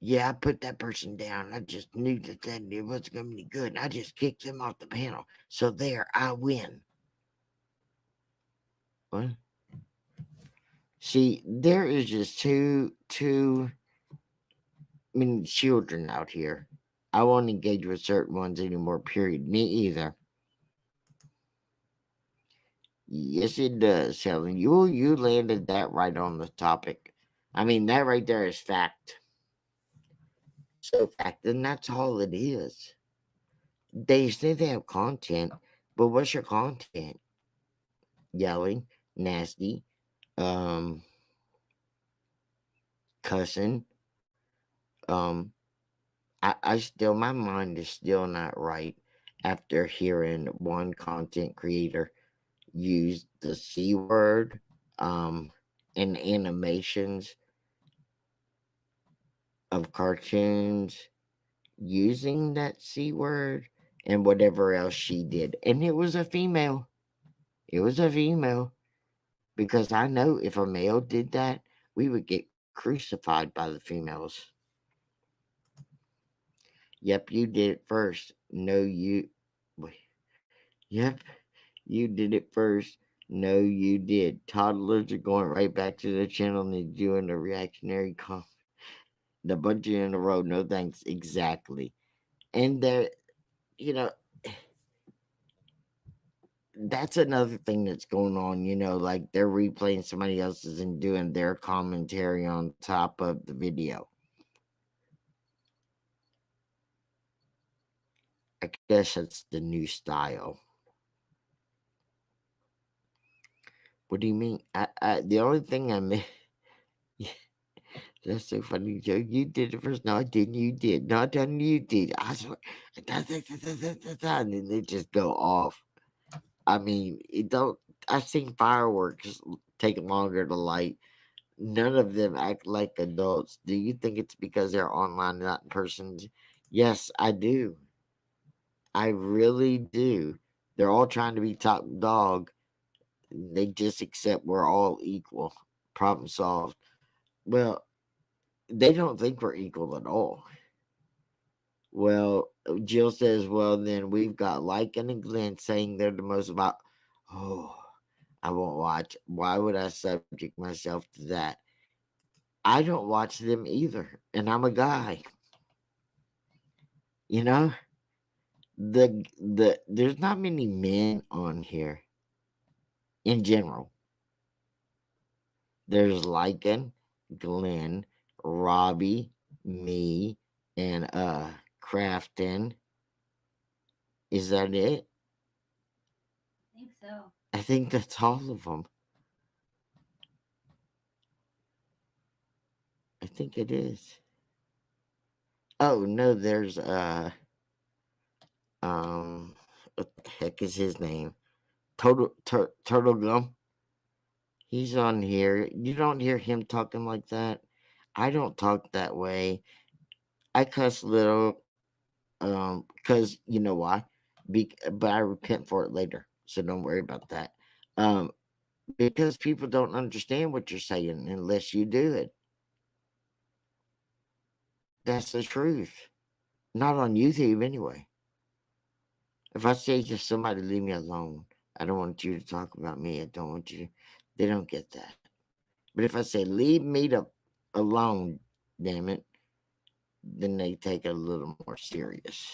yeah, I put that person down. I just knew that it wasn't going to be good. And I just kicked them off the panel. So there, I win. What? See, there is just too many children out here. I won't engage with certain ones anymore, period. Me either. Yes, it does, Helen. You landed that right on the topic. I mean, that right there is fact. So fact, and that's all it is. They say they have content, but what's your content? Yelling, nasty, um, cussing. Um, I still my mind is still not right after hearing one content creator use the C word in animations of cartoons using that C word and whatever else she did. And it was a female. It was a female. Because I know if a male did that, we would get crucified by the females. Yep, you did it first. No, you. Wait. Yep, you did it first. No, you did. Toddlers are going right back to the channel and doing the reactionary the bunch in a row. No thanks. Exactly. And you know, that's another thing that's going on. Like they're replaying somebody else's and doing their commentary on top of the video. I guess that's the new style. What do you mean? The only thing I That's so funny, Joe. You did it first. No, I didn't. You did. No, I didn't. You did. I swear. And then they just go off. I mean, it don't. I've seen fireworks take longer to light. None of them act like adults. Do you think it's because they're online, not in person? Yes, I do. I really do. They're all trying to be top dog. They just accept we're all equal. Problem solved. Well, they don't think we're equal at all. Well, Jill says, well, then we've got Lycan and Glenn saying they're the most about. Oh, I won't watch. Why would I subject myself to that? I don't watch them either, and I'm a guy. You know, there's not many men on here in general. There's Lycan, Glenn, Robbie, me, and Crafton. Is that it? I think so. I think that's all of them. I think it is. Oh no, there's what the heck is his name? Turtle Gum. He's on here. You don't hear him talking like that. I don't talk that way. I cuss little, because you know why? But I repent for it later, so don't worry about that. Um, because people don't understand what you're saying unless you do it. That's the truth. Not on YouTube anyway. If I say to somebody, leave me alone, I don't want you to talk about me. I don't want you. They don't get that. But if I say, leave me alone, damn it, then they take it a little more serious.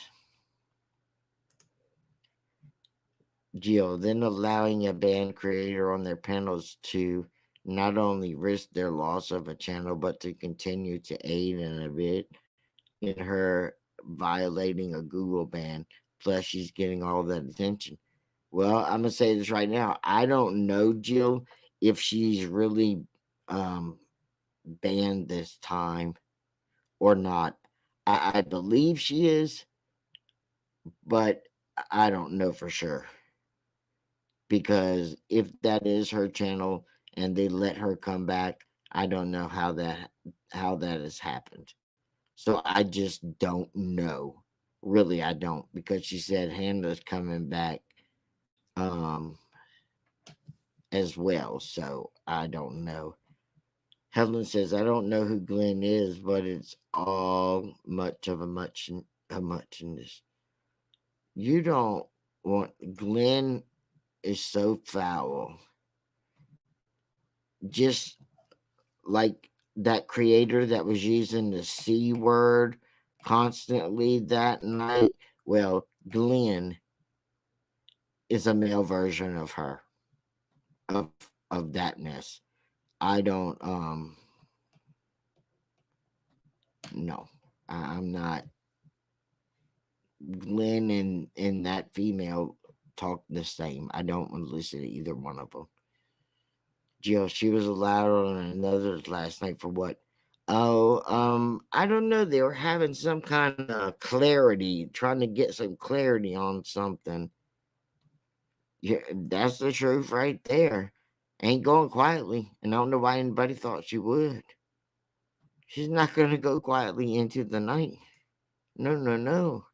Jill, then allowing a band creator on their panels to not only risk their loss of a channel, but to continue to aid and abet in her violating a Google ban. Plus, she's getting all that attention. Well, I'm gonna say this right now. I don't know, Jill, if she's really banned this time or not. I believe she is, but I don't know for sure. Because if that is her channel and they let her come back, I don't know how that has happened. So I just don't know. Really, I don't, because she said Hannah's coming back um as well. So I don't know. Helen says, I don't know who Glenn is, but it's all much of a muchness. You don't want Glenn is so foul. Just like that creator that was using the C word constantly that night. Well, Glenn is a male version of her, of of that mess. I don't no. I'm not. Glenn and that female talk the same. I don't want to listen to either one of them. Jill, she was allowed on another's last night for what? Oh, I don't know. They were having some kind of clarity, trying to get some clarity on something. Yeah, that's the truth right there. Ain't going quietly, and I don't know why anybody thought she would. She's not going to go quietly into the night. No, no, no.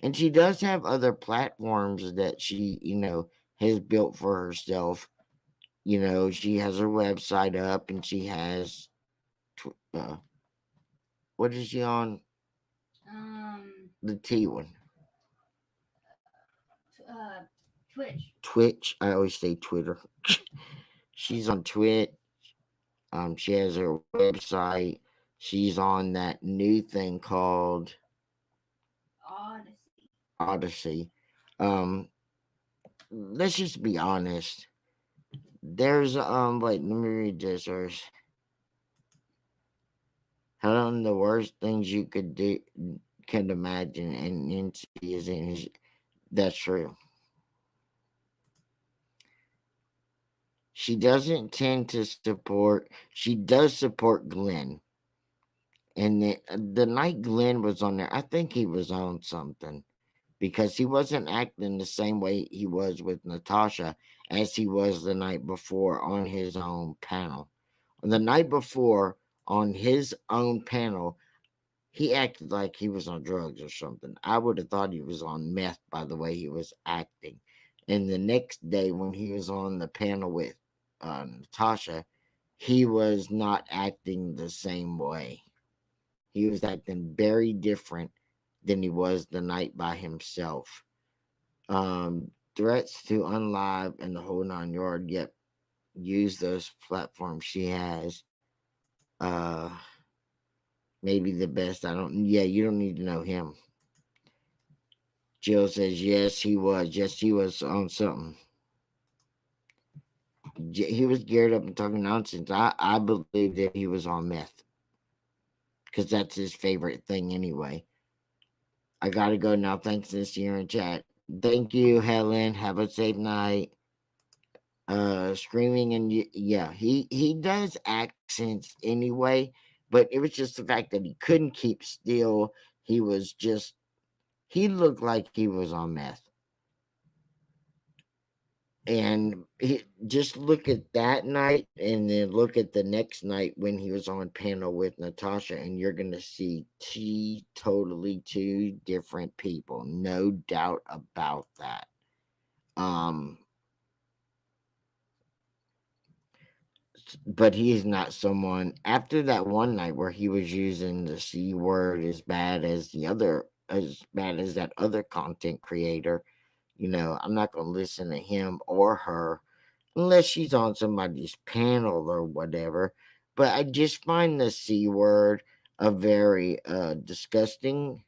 And she does have other platforms that she, has built for herself. She has her website up, and she has what is she on? The T one. Twitch. Twitch. I always say Twitter. She's on Twitch. She has her website. She's on that new thing called Odyssey. Let's just be honest. There's wait, let me read this verse. The worst things you could imagine, and Nancy is in his. That's true. She doesn't tend to support. She does support Glenn. And the night Glenn was on there, I think he was on something because he wasn't acting the same way he was with Natasha as he was the night before on his own panel. The night before on his own panel, he acted like he was on drugs or something. I would have thought he was on meth by the way he was acting. And the next day, when he was on the panel with Natasha, he was not acting the same way. He was acting very different than he was the night by himself. Threats to unlive and the whole nine yard. Yep, use those platforms she has. Uh, maybe the best. I don't. Yeah, you don't need to know him. Jill says yes, he was. Yes, he was on something. He was geared up and talking nonsense. I believe that he was on meth because that's his favorite thing anyway. I gotta go now. Thanks this year in chat. Thank you, Helen. Have a safe night. Screaming and yeah, he does accents anyway, but it was just the fact that he couldn't keep still. He was just he looked like he was on meth. And just look at that night and then look at the next night when he was on panel with Natasha, and you're going to see totally two different people. No doubt about that. But he is not someone after that one night where he was using the C word as bad as that other content creator. I'm not going to listen to him or her unless she's on somebody's panel or whatever. But I just find the C word a very disgusting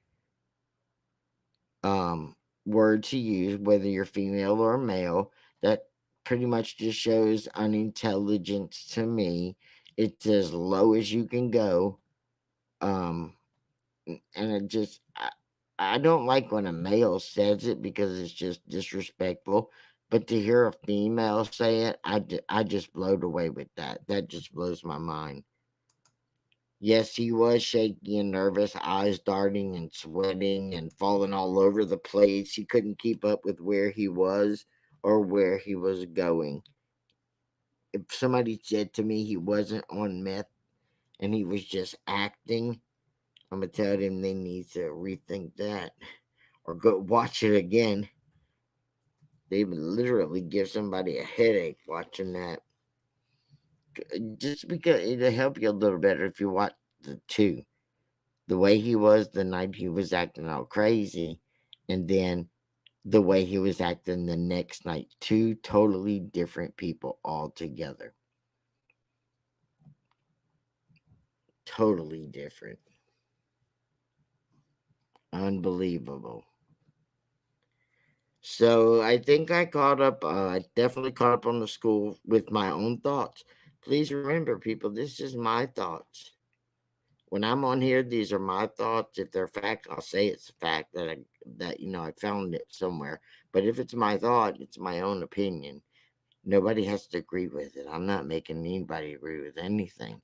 word to use, whether you're female or male. That pretty much just shows unintelligence to me. It's as low as you can go. And I don't like when a male says it because it's just disrespectful. But to hear a female say it, I just blowed away with that. That just blows my mind. Yes, he was shaky and nervous, eyes darting and sweating and falling all over the place. He couldn't keep up with where he was or where he was going. If somebody said to me he wasn't on meth and he was just acting, I'm going to tell them they need to rethink that or go watch it again. They would literally give somebody a headache watching that. Just because it'll help you a little better if you watch the two. The way he was the night he was acting all crazy, and then the way he was acting the next night. Two totally different people altogether. Totally different. Unbelievable. So I think I caught up. I definitely caught up on the school with my own thoughts. Please remember, people, this is my thoughts. When I'm on here, these are my thoughts. If they're fact, I'll say it's a fact that I found it somewhere. But if it's my thought, it's my own opinion. Nobody has to agree with it. I'm not making anybody agree with anything.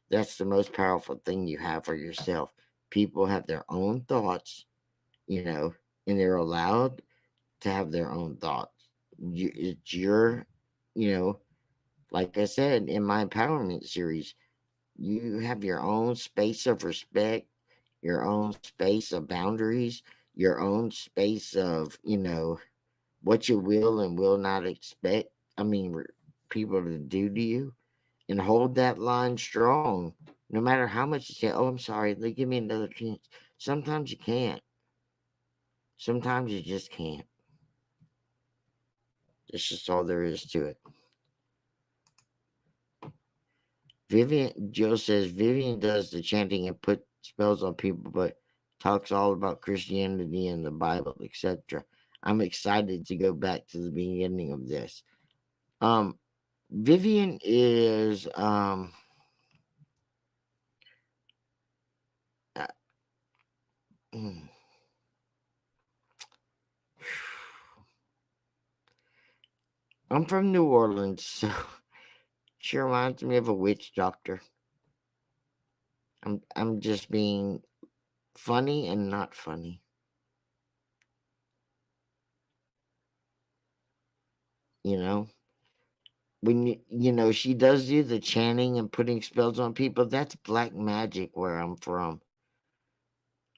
That's the most powerful thing you have for yourself. People have their own thoughts, and they're allowed to have their own thoughts. It's your, you know, like I said in my empowerment series, you have your own space of respect, your own space of boundaries, your own space of, what you will and will not expect. I mean, people to do to you, and hold that line strong. No matter how much you say, "Oh, I'm sorry, they give me another chance." Sometimes you can't. Sometimes you just can't. That's just all there is to it. Joe says Vivian does the chanting and put spells on people, but talks all about Christianity and the Bible, etc. I'm excited to go back to the beginning of this. Vivian is I'm from New Orleans, so she reminds me of a witch doctor. I'm just being funny and not funny. You know, when she does do the chanting and putting spells on people. That's black magic where I'm from.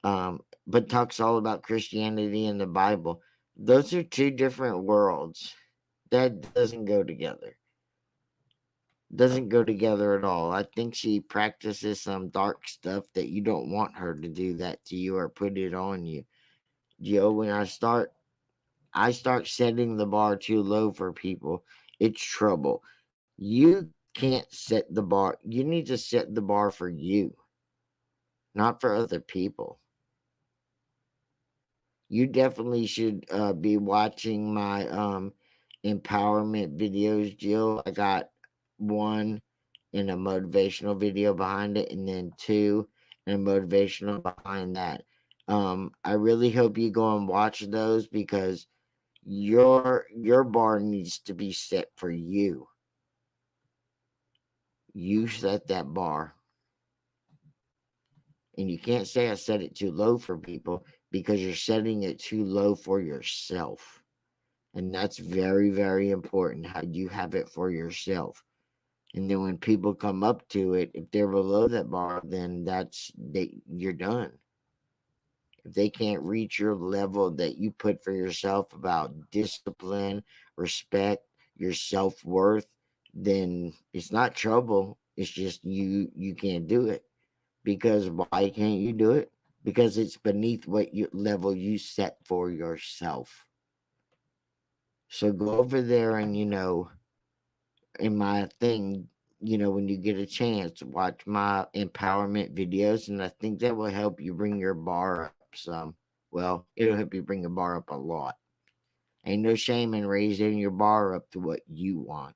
But talks all about Christianity and the Bible. Those are two different worlds. That doesn't go together. Doesn't go together at all. I think she practices some dark stuff that you don't want her to do that to you or put it on you. Joe, when I start setting the bar too low for people, it's trouble. You can't set the bar. You need to set the bar for you, not for other people. You definitely should be watching my empowerment videos, Jill. I got one and a motivational video behind it, and then two and a motivational behind that. I really hope you go and watch those because your bar needs to be set for you. You set that bar. And you can't say I set it too low for people because you're setting it too low for yourself. And that's very, very important how you have it for yourself. And then when people come up to it, if they're below that bar, then you're done. If they can't reach your level that you put for yourself about discipline, respect, your self-worth, then it's not trouble. It's just you can't do it. Because why can't you do it? Because it's beneath what level you set for yourself. So go over there and in my thing, when you get a chance, watch my empowerment videos, and I think that will help you bring your bar up some. Well, it'll help you bring your bar up a lot. Ain't no shame in raising your bar up to what you want,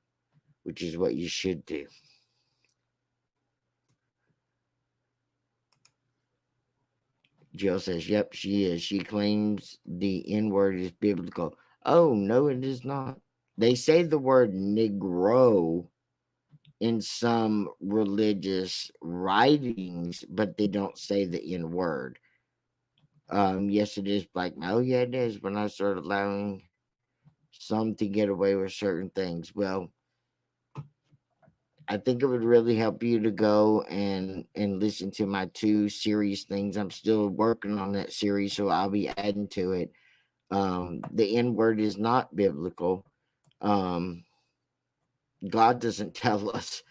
which is what you should do. Jill says, yep, she is. She claims the N word is biblical. Oh, no, it is not. They say the word Negro in some religious writings, but they don't say the N word. Yes, it is black. Oh, yeah, it is. When I start allowing some to get away with certain things. Well, I think it would really help you to go and listen to my two series things. I'm still working on that series, so I'll be adding to it. The N word is not biblical. Um, God doesn't tell us.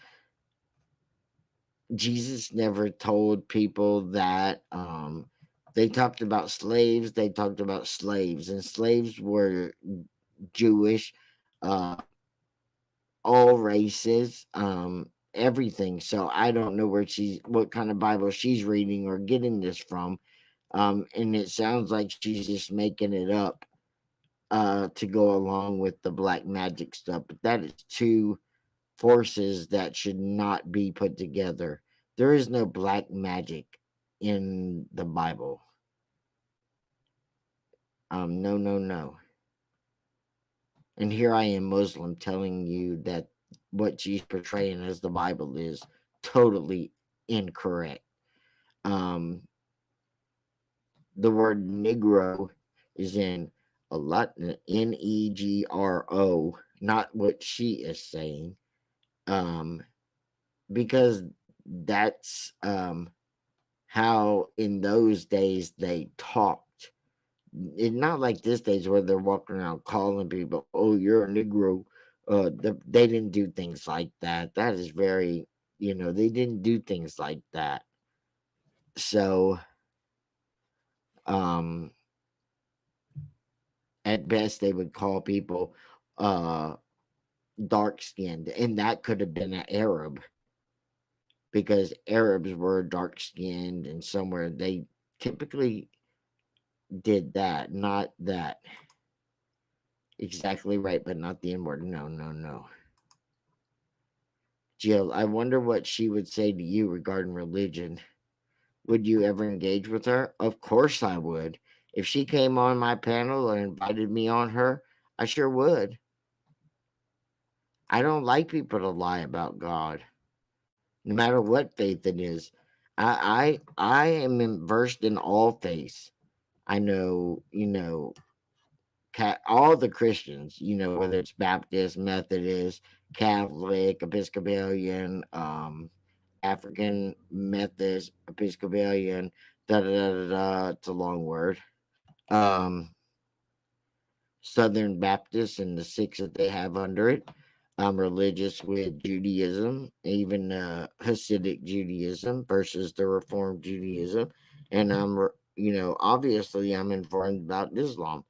Jesus never told people that. They talked about slaves. They talked about slaves, and slaves were Jewish, uh, all races, everything. So I don't know what kind of Bible she's reading or getting this from. And it sounds like she's just making it up to go along with the black magic stuff. But that is two forces that should not be put together. There is no black magic in the Bible. No, no, no. And here I am, Muslim, telling you that what she's portraying as the Bible is totally incorrect. Um, the word Negro is in a lot, Negro, not what she is saying. Um, because that's how in those days they talked. It's not like this days where they're walking around calling people, "Oh, you're a Negro." They didn't do things like that. That is very, they didn't do things like that. So, um, at best, they would call people uh dark skinned, and that could have been an Arab because Arabs were dark skinned, and somewhere they typically did that, not that. Exactly right, but not the N word. No, no, no. Jill, I wonder what she would say to you regarding religion. Would you ever engage with her? Of course I would. If she came on my panel or invited me on her, I sure would. I don't like people to lie about God, no matter what faith it is. I am versed in all faiths. I know, all the Christians, whether it's Baptist, Methodist, Catholic, Episcopalian, African Methodist, Episcopalian, da da da da da. It's a long word. Um, Southern Baptist and the six that they have under it. I'm religious with Judaism, even Hasidic Judaism versus the Reformed Judaism, and obviously I'm informed about Islam.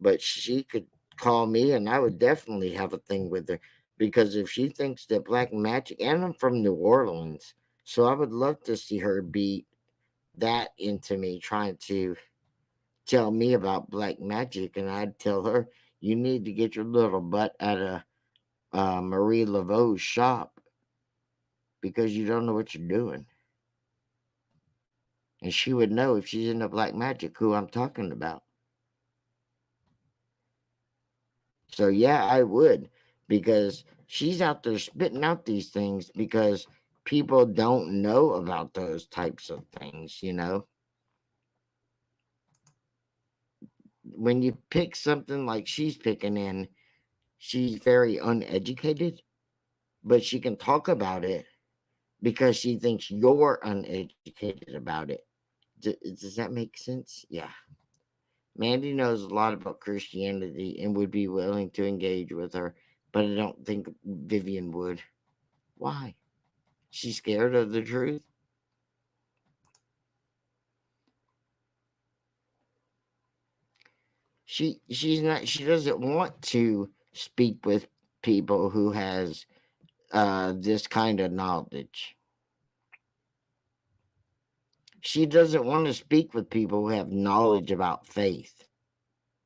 But she could call me, and I would definitely have a thing with her because if she thinks that black magic, and I'm from New Orleans, so I would love to see her beat that into me, trying to tell me about black magic, and I'd tell her, you need to get your little butt out of Marie Laveau's shop because you don't know what you're doing. And she would know if she's into black magic who I'm talking about. So yeah, I would, because she's out there spitting out these things because people don't know about those types of things, When you pick something like she's picking in, she's very uneducated, but she can talk about it because she thinks you're uneducated about it. Does that make sense? Yeah. Mandy knows a lot about Christianity and would be willing to engage with her, but I don't think Vivian would. Why? She's scared of the truth? She doesn't want to speak with people who has this kind of knowledge. She doesn't want to speak with people who have knowledge about faith,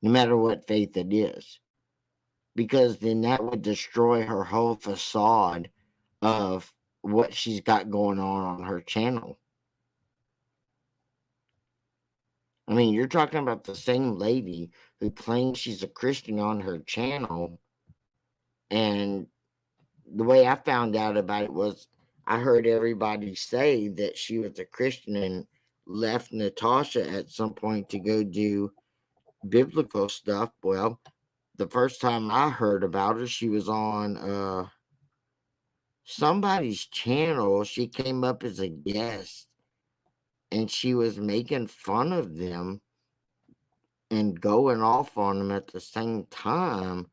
no matter what faith it is, because then that would destroy her whole facade of what she's got going on her channel. I mean, you're talking about the same lady who claims she's a Christian on her channel, and the way I found out about it was I heard everybody say that she was a Christian and left Natasha at some point to go do biblical stuff. Well, the first time I heard about her, she was on somebody's channel. She came up as a guest and she was making fun of them and going off on them at the same time,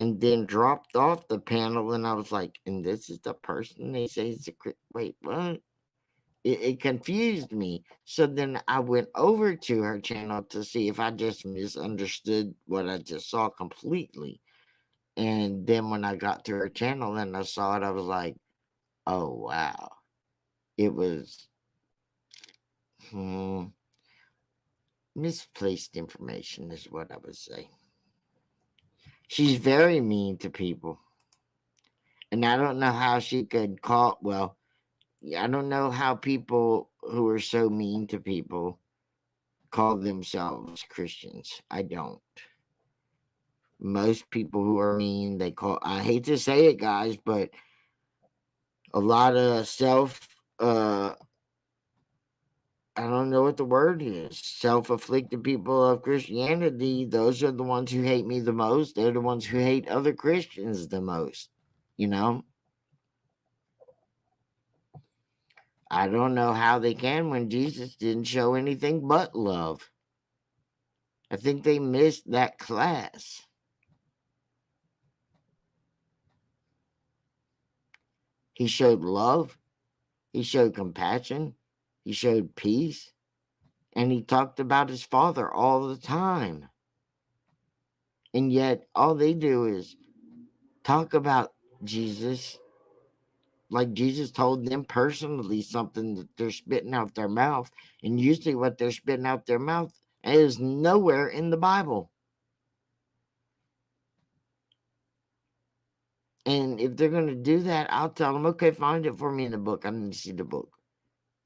and then dropped off the panel. And I was like, and this is the person they say is a wait, what? It confused me. So then I went over to her channel to see if I just misunderstood what I just saw completely. And then when I got to her channel and I saw it, I was like, oh, wow. It was misplaced information, is what I would say. She's very mean to people. And I don't know how she could call, well, I don't know how people who are so mean to people call themselves Christians. I don't. Most people who are mean, I hate to say it, guys, but a lot of I don't know what the word is, self-afflicted people of Christianity, those are the ones who hate me the most. They're the ones who hate other Christians the most, I don't know how they can when Jesus didn't show anything but love. I think they missed that class. He showed love, he showed compassion, he showed peace, and he talked about his Father all the time. And yet, all they do is talk about Jesus like Jesus told them personally something that they're spitting out their mouth. And usually, what they're spitting out their mouth is nowhere in the Bible. And if they're going to do that, I'll tell them, okay, find it for me in the book. I need to see the book.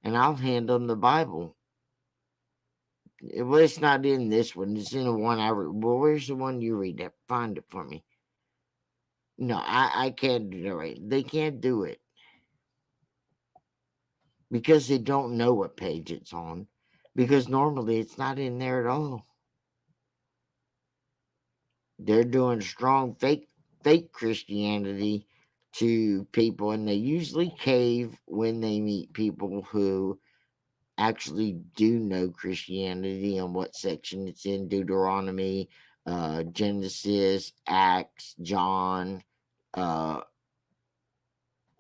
And I'll hand them the Bible. Well, it's not in this one. It's in the one I read. Well, where's the one you read? That find it for me. No, I can't do that. Right? They can't do it. because they don't know what page it's on, because normally it's not in there at all. They're doing strong fake Christianity to people, and they usually cave when they meet people who actually do know Christianity and what section it's in: Deuteronomy, Genesis, Acts, John, uh,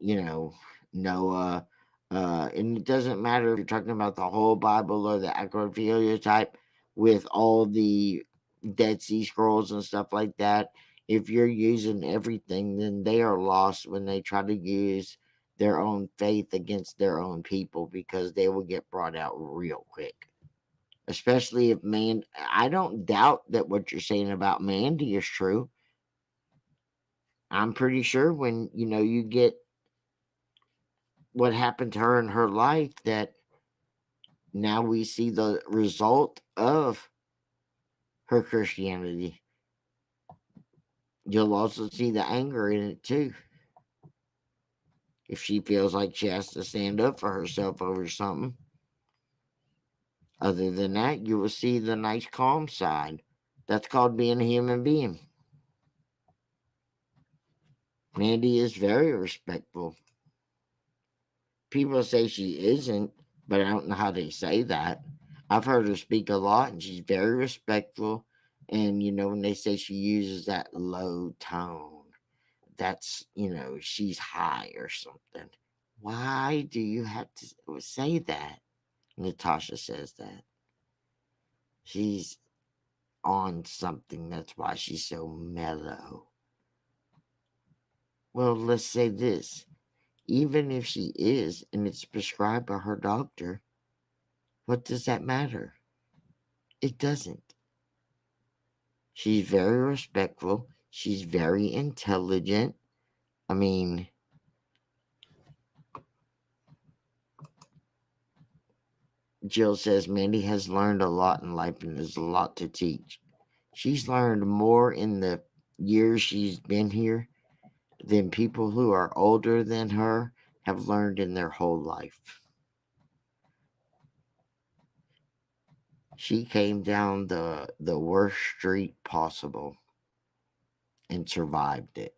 Noah. And it doesn't matter if you're talking about the whole Bible or the Acrophilia type with all the Dead Sea Scrolls and stuff like that. If you're using everything, then they are lost when they try to use their own faith against their own people, because they will get brought out real quick. Especially if I don't doubt that what you're saying about Mandy is true. I'm pretty sure when you get what happened to her in her life, that now we see the result of her Christianity. You'll also see the anger in it too. If she feels like she has to stand up for herself over something. Other than that, you will see the nice calm side. That's called being a human being. Mandy is very respectful. People say she isn't, but I don't know how they say that. I've heard her speak a lot, and she's very respectful. And when they say she uses that low tone, that's she's high or something. Why do you have to say that? Natasha says that she's on something. That's why she's so mellow. Well, let's say this. Even if she is, and it's prescribed by her doctor, what does that matter? It doesn't. She's very respectful. She's very intelligent. I mean, Jill says Mandy has learned a lot in life and there's a lot to teach. She's learned more in the years she's been here than people who are older than her have learned in their whole life. She came down the worst street possible and survived it.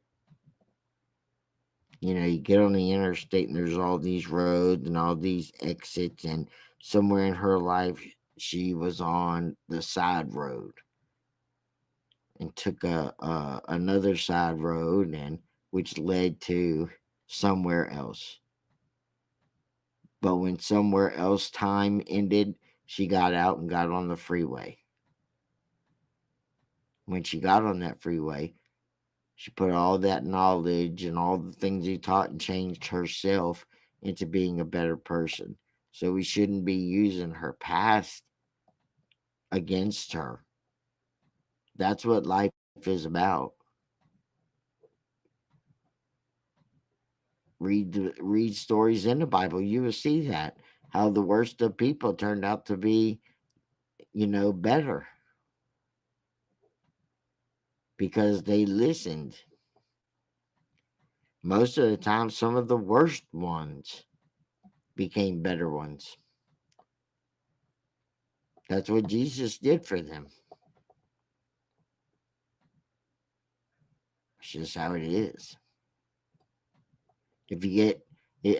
You get on the interstate and there's all these roads and all these exits, and somewhere in her life she was on the side road and took another side road, and which led to somewhere else. But when somewhere else time ended, she got out and got on the freeway. When she got on that freeway, she put all that knowledge and all the things he taught and changed herself into being a better person. So we shouldn't be using her past against her. That's what life is about. Read stories in the Bible. You will see that how the worst of people turned out to be, better because they listened. Most of the time, some of the worst ones became better ones. That's what Jesus did for them. It's just how it is. If you get,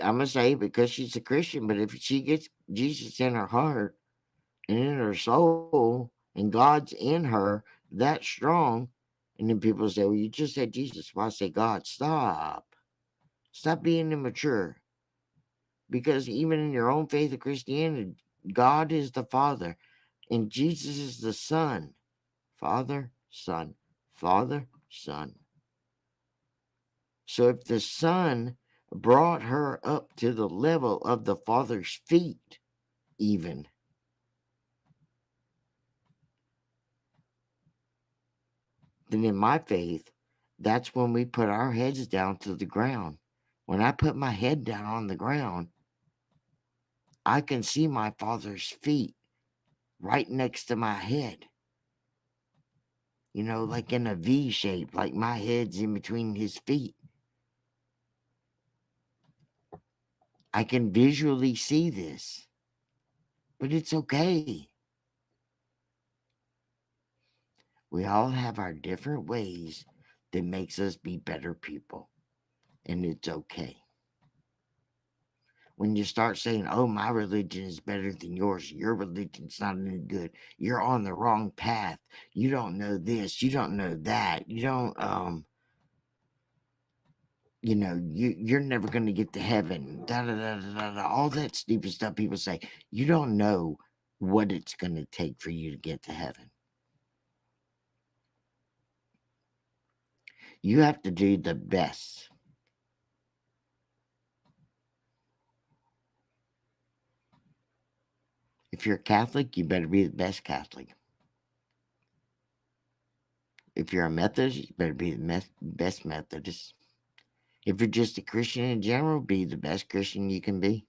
I'm going to say because she's a Christian, but if she gets Jesus in her heart and in her soul and God's in her that strong, and then people say, well, you just said Jesus. Why say God? Stop. Stop being immature. Because even in your own faith of Christianity, God is the Father and Jesus is the Son. Father, Son, Father, Son. So if the Son brought her up to the level of the Father's feet, even, then in my faith, that's when we put our heads down to the ground. When I put my head down on the ground, I can see my Father's feet right next to my head. Like in a V shape, like my head's in between his feet. I can visually see this, but it's okay. We all have our different ways that makes us be better people, and it's okay. When you start saying, "Oh, my religion is better than yours. Your religion's not any good. You're on the wrong path. You don't know this. You don't know that. You don't you're never going to get to heaven." Da, da, da, da, da, da, all that stupid stuff people say. You don't know what it's going to take for you to get to heaven. You have to do the best. If you're a Catholic, you better be the best Catholic. If you're a Methodist, you better be the best Methodist. If you're just a Christian in general, be the best Christian you can be.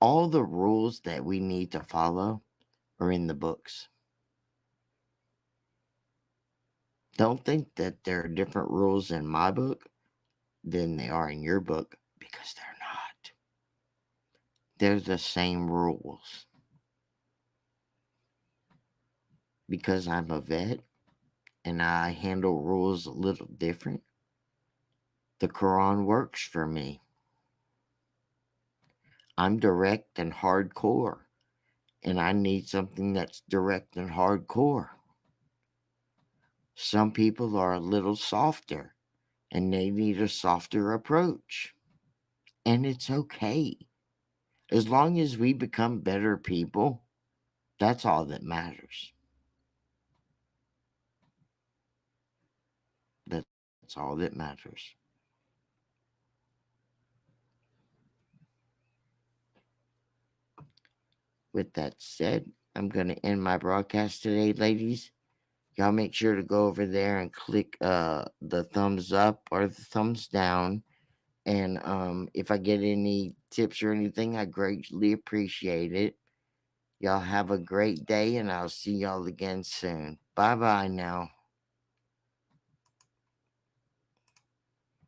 All the rules that we need to follow are in the books. Don't think that there are different rules in my book than they are in your book, because they're not. They're the same rules. Because I'm a vet and I handle rules a little different, the Quran works for me. I'm direct and hardcore, and I need something that's direct and hardcore. Some people are a little softer and they need a softer approach. And it's okay. As long as we become better people, that's all that matters. That's all that matters. With that said, I'm going to end my broadcast today, ladies. Y'all make sure to go over there and click the thumbs up or the thumbs down. And if I get any tips or anything, I greatly appreciate it. Y'all have a great day, and I'll see y'all again soon. Bye bye now.